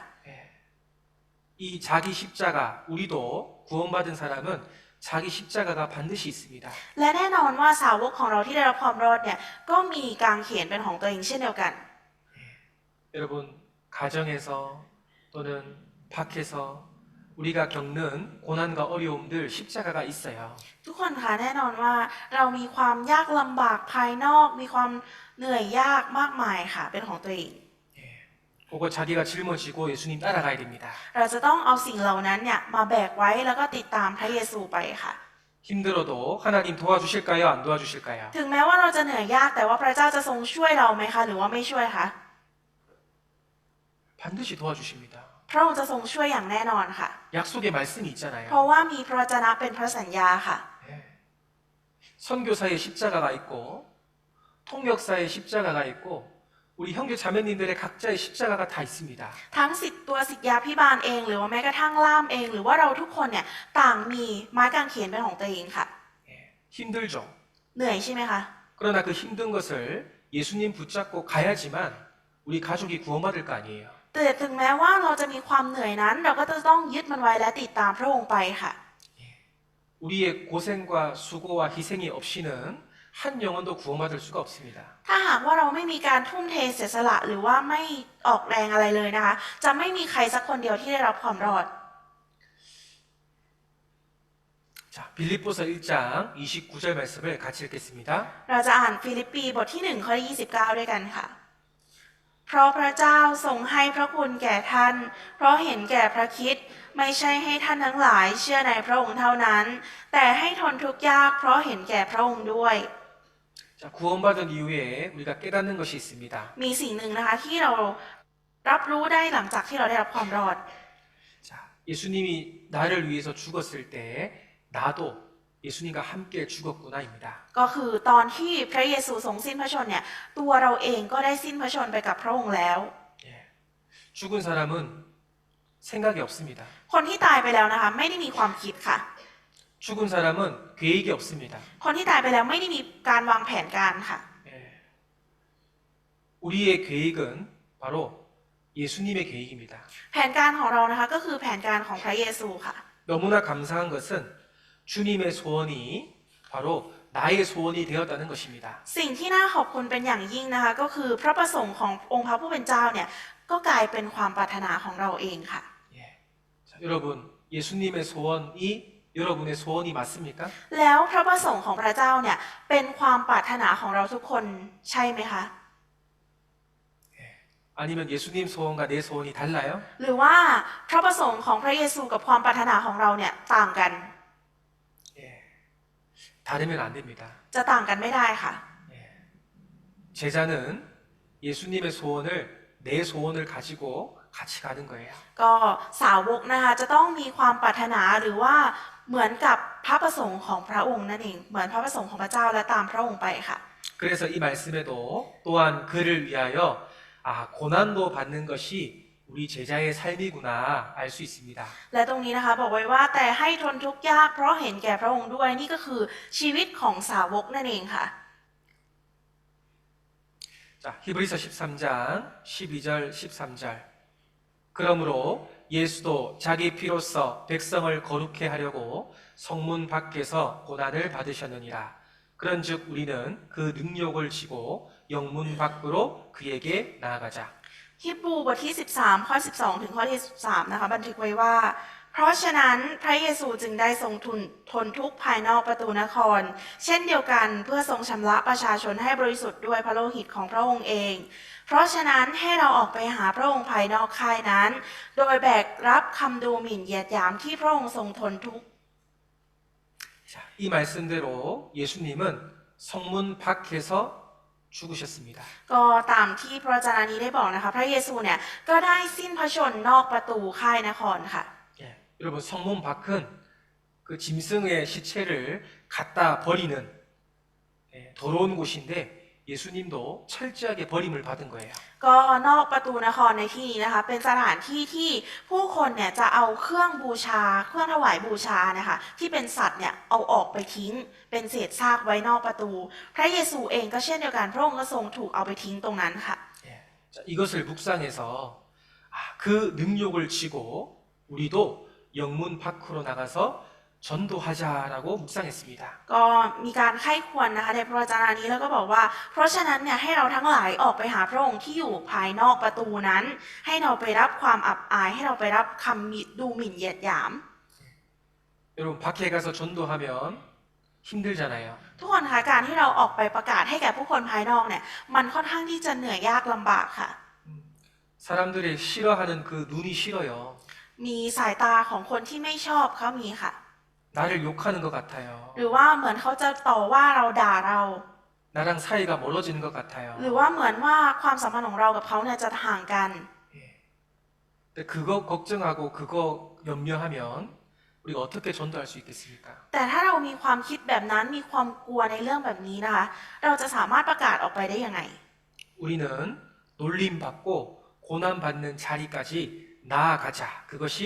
이 자기 십자가 우리도 구원받은 사람은 자기 십자가가 반드시 있습니다. และแน่นอนว่าสาวกของเราที่ได้รับความรอดเนี่ยก็มีกางเขนเป็นของตัวเองเช่นเดียวกัน 여러분 가정에서 또는 밖에서 우리가 겪는 고난과 어려움들 십자가가 있어요. ทุกคนคะแน่นอนว่าเรามีความยากลำบากภายนอกมีความเหนื่อยยากมากมายค่ะเป็นของตัวเอง 그거 자기가 짊어지고 예수님 따라가야 됩니다. เราจะต้องเอาสิ่งเหล่านั้นเนี่ยมาแบกไว้แล้วก็ติดตามพระเยซูไปค่ะ 힘들어도 하나님 도와주실까요? 안 도와주실까요? ถึงแม้ว่าเราจะเหนื่อยยากแต่ว่าพระเจ้าจะทรงช่วยเราไหมคะหรือว่าไม่ช่วยคะ 반드시 도와주십니다. พระองค์จะทรงช่วยอย่างแน่นอนค่ะ 약속의 말씀이 เพ 있잖아요. ราะว่ามีพระวจนะเป็นพระสัญญาค่ะ 선교사의 십자가가 있고 통역사의 십자가가 있고 우리 형제 자매님들의 각자의 십자가가 다 있습니다. ทั้งตัวศิษยาพิบาลเองหรือว่าแม้กระทั่งล่ามเองหรือว่าเราทุกคนเนี่ยต่างมีไม้กางเขนเป็นของตัวเองค่ะ 힘들죠. เหนื่อยใช่ไหมคะ 그러나 그 힘든 것을 예수님 붙잡고 가야지만 우리 가족이 구원받을 거 아니에요. แต่ถึงแม้ว่าเราจะมีความเหนื่อยนั้น เราก็จะต้องยึดมันไว้และติดตามพระองค์ไปค่ะ 우리의 고생과 수고와 희생이 없이는 한 영혼도 구원받을 수가 없습니다. ถ้าหากว่าเราไม่มีการทุ่มเทเสียสละหรือว่าไม่ออกแรงอะไรเลยนะคะ จะไม่มีใครสักคนเดียวที่ได้รับความรอด 자, 빌립보서 1장 29절 말씀을 같이 읽겠습니다. เราจะอ่านฟิลิปปีบทที่1ข้อ29ด้วยกันค่ะ เพราะพระเจ้าทรงให้พระคุณแก่ท่าน เพราะเห็นแก่พระคริสต์ไม่ใช่ให้ท่านทั้งหลายเชื่อในพระองค์เท่านั้น แต่ให้ทนทุกข์ยากเพราะเห็นแก่พระองค์ด้วย 자, 구원받은 이후에 우리가 깨닫는 것이 있습니다. มีสิ่งหนึ่งนะคะที่เรารับรู้ได้หลังจากที่เราได้รับความรอด 자, 예수님이 나를 위해서 죽었을 때 나도 예수님과 함께 죽었구나입니다. ก็คือตอนที่พระเยซูทรงสิ้นพระชนม์เนี่ยตัวเราเองก็ได้สิ้นพระชนม์ไปกับพระองค์แล้ว 죽은 사람은 생각이 없습니다. คนที่ตายไปแล้วนะคะไม่ได้มีความคิดค่ะ 죽은 사람은 계획이 없습니다. คนที่ตายไปแล้วไม่ได้มีการวางแผนการค่ะ 우리의 계획은 바로 예수님의 계획입니다. แผนการของเรานะคะก็คือแผนการของพระเยซูค่ะ 너무나 감사한 것은 주님의 소원이 바로 나의 소원이 되었다는 것입니다. สิ่งที่น่าขอบคุณเป็นอย่างยิ่งนะคะก็คือพระประสงค์ขององค์พระผู้เป็นเจ้าเนี่ยก็กลายเป็นความปรารถนาของเราเองค่ะ 예. 자, 여러분, 예수님의 소원이 여러분의 소원이 맞습니까? แล้วพระประสงค์ของพระเจ้าเนี่ยเป็นความปรารถนาของเราทุกคนใช่ไหมคะ 아니면 예수님 소원과 내 소원이 달라요? หรือว่าพระประสงค์ของพระเยซูกับความปรารถนาของเราเนี่ยต่างกัน 예. 다르면 안 됩니다. จะต่างกันไม่ได้ค่ะ 제자는 예수님의 소원을 내 소원을 가지고 같이 가는 거예요. ก็สาวกนะคะจะต้องมีความปรารถนาหรือว่าเหมือนกับพระประสงค์ของพระองค์นั่นเองเหมือนพระประสงค์ของพระเจ้าและตามพระองค์ไปค่ะ 그래서 이 말씀에도 또한 그를 위하여 고난도 받는 것이 우리 제자의 삶이구나 알 수 있습니다. และตรงนี้นะคะบอกไว้ว่าแต่ให้ทนทุกข์ยากเพราะเห็นแก่พระองค์ด้วยนี่ก็คือชีวิตของสาวกนั่นเองค่ะ 자, 히브리서 13장 12절 13절. 그러므로 예수도 자기 피로써 백성을 거룩해 하려고 성문 밖에서 고난을 받으셨느니라. 그런즉 우리는 그 능력을 지고 영문 밖으로 그에게 나아가자. ฮิบรูบทที่13ข้อ12ถึงข้อที่13นะคะบันทึกไว้ว่า เพราะฉะนั้นพระเยซูจึงได้ทรงทนทุกข์ภายนอกประตูนคร เช่นเดียวกันเพื่อทรงชำระประชาชนให้บริสุทธิ์ด้วยพระโลหิตของพระองค์เอง เพราะฉะนั้นให้เราออกไปหาพระองค์ภายนอกค่ายนั้น โดยแบกรับคำดูหมิ่นเหยียดหยามที่พระองค์ทรงทนทุกข์ 자, 이 말씀대로 예수님은 성문 밖에서 죽으셨습니다. ก็ตามที่พระวจนะนี้ได้บอกนะคะพระเยซูเนี่ยก็ได้สิ้นพระชนม์นอกประตูค่ายนครค่ะ 예, 여러분 성문 밖은 그 짐승의 시체를 갖다 버리는 더러운 곳인데 예수님도 철저하게 버림을 받은 거예요. ก็นอกประตูนครในที่นี้นะคะเป็นสถานที่ที่ผู้คนเนี่ยจะเอาเครื่องบูชาเครื่องถวายบูชานะคะที่เป็นสัตว์เนี่ยเอาออกไปทิ้งเป็นเศษซากไว้นอกประตู พระเยซูเองก็เช่นเดียวกันพระองค์ก็ทรงถูกเอาไปทิ้งตรงนั้นค่ะ 예, 자, 이것을 묵상해서 그 능력을 지고 우리도 영문 밖으로 나가서 전도하자라고 묵상했습니다. ก็มีการไข้ควรนะคะในพระวจนะนี้แล้วก็บอกว่า เพราะฉะนั้นเนี่ยให้เราทั้งหลายออกไปหาพระองค์ที่อยู่ภายนอกประตูนั้น ให้เราไปรับความอับอายให้เราไปรับคำดูหมิ่นเหยียดหยาม 여러분 밖에 가서 전도하면 힘들잖아요. ทุกคนคะการที่เราออกไปประกาศให้แก่ผู้คนภายนอกเนี่ยมันค่อนข้างที่จะเหนื่อยยากลำบากค่ะ 사람들이 싫어하는 그 눈이 싫어요. มีสายตาของคนที่ไม่ชอบเขามีค่ะ 나를 욕하는 것 같아요. หรือว่าเหมือนเขาจะต่อว่าเราด่าเรา 나랑 사이가 멀어지는 것 같아요. หรือว่าเหมือนว่าความสัมพันธ์ของเรากับเขาเนี่ยจะห่างกัน 근데 그거 걱정하고 그거 염려하면 우리가 어떻게 전도할 수 있겠습니까? แต่ถ้าเรามีความคิดแบบนั้นมีความกลัวในเรื่องแบบนี้นะคะ เราจะสามารถประกาศออกไปได้ยังไง 우리는 놀림 받고 고난 받는 자리까지 나아가자. 그것이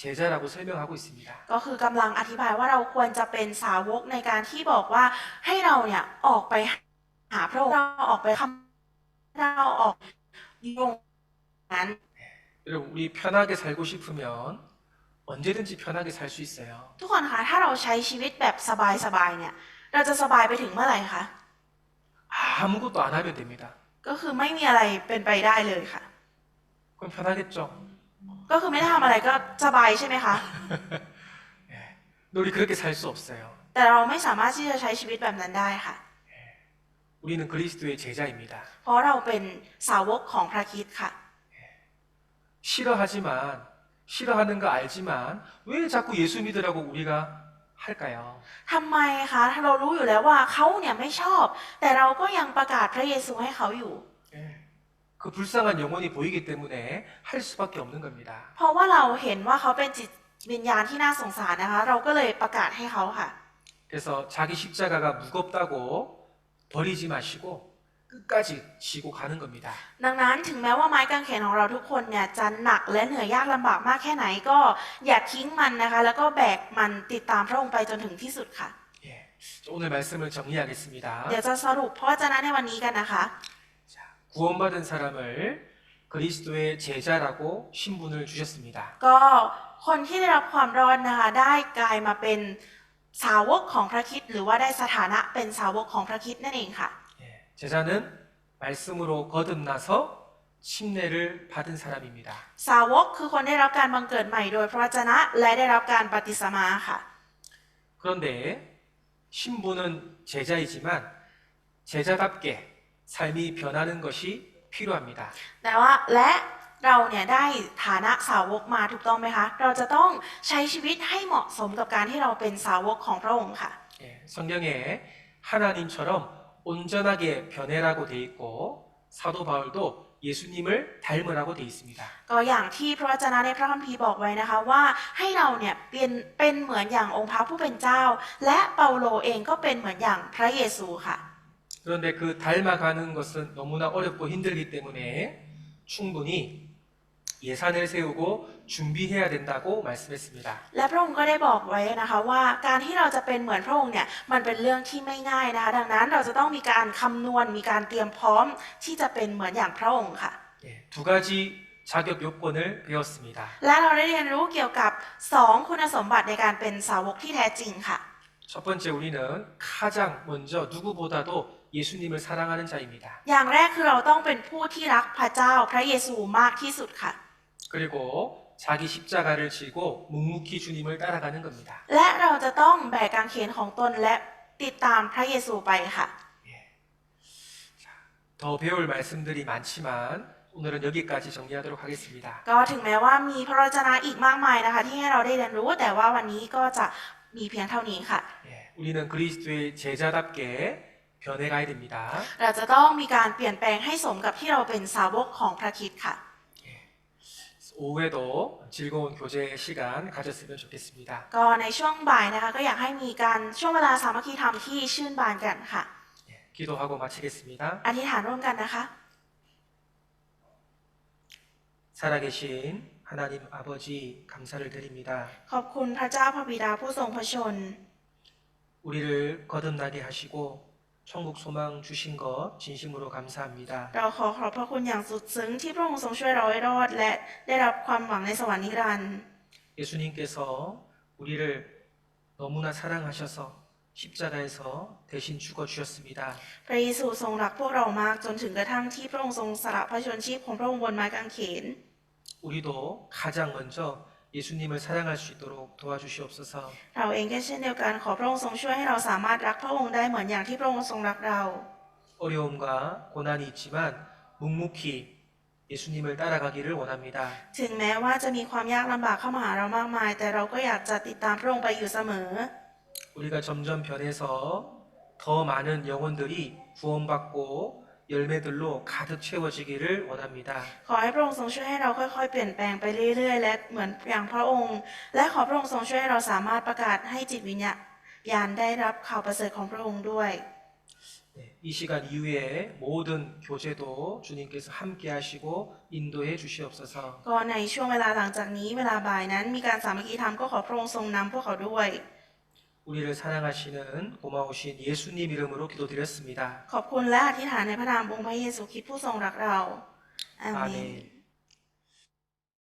제자라고 설명하고 있습니다. ก็คือกำลังอธิบายว่าเราควรจะเป็นสาวกในการที่บอกว่าให้เราเนี่ยออกไปหาพระองค์เราออกไปคำเราออกยงนั้น 여러분 우리 편하게 살고 싶으면 언제든지 편하게 살 수 있어요. ทุกคนคะถ้าเราใช้ชีวิตแบบสบายๆเนี่ยเราจะสบายไปถึงเมื่อไหร่คะ 아무것도 안 하면 됩니다. ก็คือไม่มีอะไรเป็นไปได้เลยค่ะ 그럼 편하겠죠? ก็คือไม่ได้ทำอะไรก็สบายใช่ไหมคะ 우리 그렇게 살 수 없어요. แต่เราไม่สามารถที่จะใช้ชีวิตแบบนั้นได้ค่ะ 우리는 그리스도의 제자입니다. เพราะเราเป็นสาวกของพระคริสต์ค่ะ 싫어하지만 싫어하는 거 알지만 왜 자꾸 예수 믿으라고 우리가 할까요? ทำไมคะเรารู้อยู่แล้วว่าเขาเนี่ยไม่ชอบ แต่เราก็ยังประกาศพระเยซูให้เขาอยู่ 예, 그 불쌍한 영혼이 보이기 때문에 할 수밖에 없는 겁니다. เพราะว่าเราเห็นว่าเขาเป็นจิตวิญญาณที่น่าสงสารนะคะ เราก็เลยประกาศให้เขาค่ะ 그래서 자기 십자가가 무겁다고 버리지 마시고 끝까지 지고 가는 겁니다. ดังนั้นถึงแม้ว่าไม้กางเขนของเราทุกคนเนี่ยจะหนักและเหนื่อยยากลำบากมากแค่ไหนก็อย่าทิ้งมันนะคะ แล้วก็แบกมันติดตามพระองค์ไปจนถึงที่สุดค่ะ 예, 오늘 말씀을 정리하겠습니다. เดี๋ยวจะสรุปพระวจนะในวันนี้กันนะคะ 자, 구원받은 사람을 그리스도의 제자라고 신분을 주셨습니다. ก็คนที่ได้รับความรอดนะคะได้กลายมาเป็นสาวกของพระคริสต์หรือว่าได้สถานะเป็นสาวกของพระคริสต์นั่นเองค่ะ 예, 제자는 말씀으로 거듭나서 침례를 받은 사람입니다. สาวกคือคนได้รับการบังเกิดใหม่โดยพระวจนะและได้รับการปฏิสมาค่ะ 그런데 신분은 제자이지만 제자답게 삶이 변하는 것이 필요합니다. แต่ว่าและเราเนี่ยได้ฐานะสาวกมาถูกต้องไหมคะ เราจะต้องใช้ชีวิตให้เหมาะสมกับการที่เราเป็นสาวกของพระองค์ค่ะ 예, 성경에 하나님처럼 온전하게 변해라고 돼 있고 사도 바울도 예수님을 닮으라고 돼 있습니다. ก็อย่างที่พระวจนะในพระคัมภีร์บอกไว้นะคะว่าให้เราเนี่ยเป็นเหมือนอย่างองค์พระผู้เป็นเจ้า และเปาโลเองก็เป็นเหมือนอย่างพระเยซูค่ะ 그런데 그 닮아가는 것은 너무나 어렵고 힘들기 때문에 충분히 예산을 세우고 준비해야 된다고 말씀했습니다. และพระองค์ก็ได้บอกไว้นะคะว่าการที่เราจะเป็นเหมือนพระองค์เนี่ยมันเป็นเรื่องที่ไม่ง่ายนะคะดังนั้นเราจะต้องมีการคำนวณมีการเตรียมพร้อมที่จะเป็นเหมือนอย่างพระองค์ค่ะ 예, 두 가지 자격 요건을 배웠습니다. และเราได้เรียนรู้เกี่ยวกับ2คุณสมบัติในการเป็นสาวกที่แท้จริงค่ะ 첫 번째 우리는 가장 먼저 누구보다도 예수님을 사랑하는 자입니다. อย่างแรกคือเราต้องเป็นผู้ที่รักพระเจ้าพระเยซูมากที่สุดค่ะ 그리고 자기 십자가를 지고 묵묵히 주님을 따라가는 겁니다. และเราจะต้องแบกกางเขนของตนและติดตามพระเยซูไปค่ะ 더 배울 말씀들이 많지만 오늘은 여기까지 정리하도록 하겠습니다. ก็ถึงแม้ว่ามีพระวจนะอีกมากมายนะคะที่ให้เราได้เรียนรู้แต่ว่าวันนี้ก็จะมีเพียงเท่านี้ค่ะ 예, 우리는 그리스도의 제자답게 변해가야 됩니다. เราจะต้องมีการเปลี่ยนแปลงให้สมกับที่เราเป็นสาวกของพระคริสต์ค่ะ 오후에도 즐거운 교제 시간 가졌으면 좋겠습니다. ก็ในช่วงบ่ายนะคะก็อยากให้มีการช่วงเวลาสามัคคีธรรมที่ชื่นบานกันค่ะ 예, 기도하고 마치겠습니다. อธิษฐานร่วมกันนะคะ 살아계신 하나님 아버지 감사를 드립니다. ขอบคุณพระเจ้าพระบิดาผู้ทรงพระชน 우리를 거듭나게 하시고 천국 소망 주신 것 진심으로 감사합니다. เราขอขอบพระคุณอย่างสุดซึ้งที่พระองค์ทรงช่วยเราให้รอดและได้รับความหวังในสวรรค์นิรันดร์ 예수님께서 우리를 너무나 사랑하셔서 십자가에서 대신 죽어 주셨습니다. พระเยซูทรงรักพวกเรามากจนถึงกระทั่งที่พระองค์ทรงสละพระชนชีพของพระองค์บนไม้กางเขน 우리도 가장 먼저 예수님을 사랑할 수 있도록 도와주시옵소서. เราเองก็เช่นเดียวกันขอพระองค์ทรงช่วยให้เราสามารถรักพระองค์ได้เหมือนอย่างที่พระองค์ทรงรักเรา 어려움과 고난이 있지만 묵묵히 예수님을 따라가기를 원합니다. ถึงแม้ว่าจะมีความยากลำบากเข้ามาหาเรามากมาย แต่เราก็อยากจะติดตามพระองค์ไปอยู่เสมอ 우리가 점점 변해서 더 많은 영혼들이 구원받고 열매들로 가득 채워지기를 원합니다. ขอให้พระองค์ทรงช่วยให้เราค่อยๆเปลี่ยนแปลงไปเรื่อยๆและเหมือนอย่างพระองค์ และขอพระองค์ทรงช่วยให้เราสามารถประกาศให้จิตวิญญาณได้รับข่าวประเสริฐของพระองค์ด้วย 네, 이 시간 이후에 모든 교제도 주님께서 함께 하시고 인도해 주시옵소서. ก็ในช่วงเวลาหลังจากนี้เวลาบ่ายนั้นมีการสามัคคีธรรมก็ขอพระองค์ทรงนำพวกเขาด้วย 우리를 사랑하시는 고마우신 예수님 이름으로 기도드렸습니다. ขอบคุณและอธิษฐานในพระนามองค์พระเยซูคริสต์ผู้ทรงรักเรา อาเมน 아멘.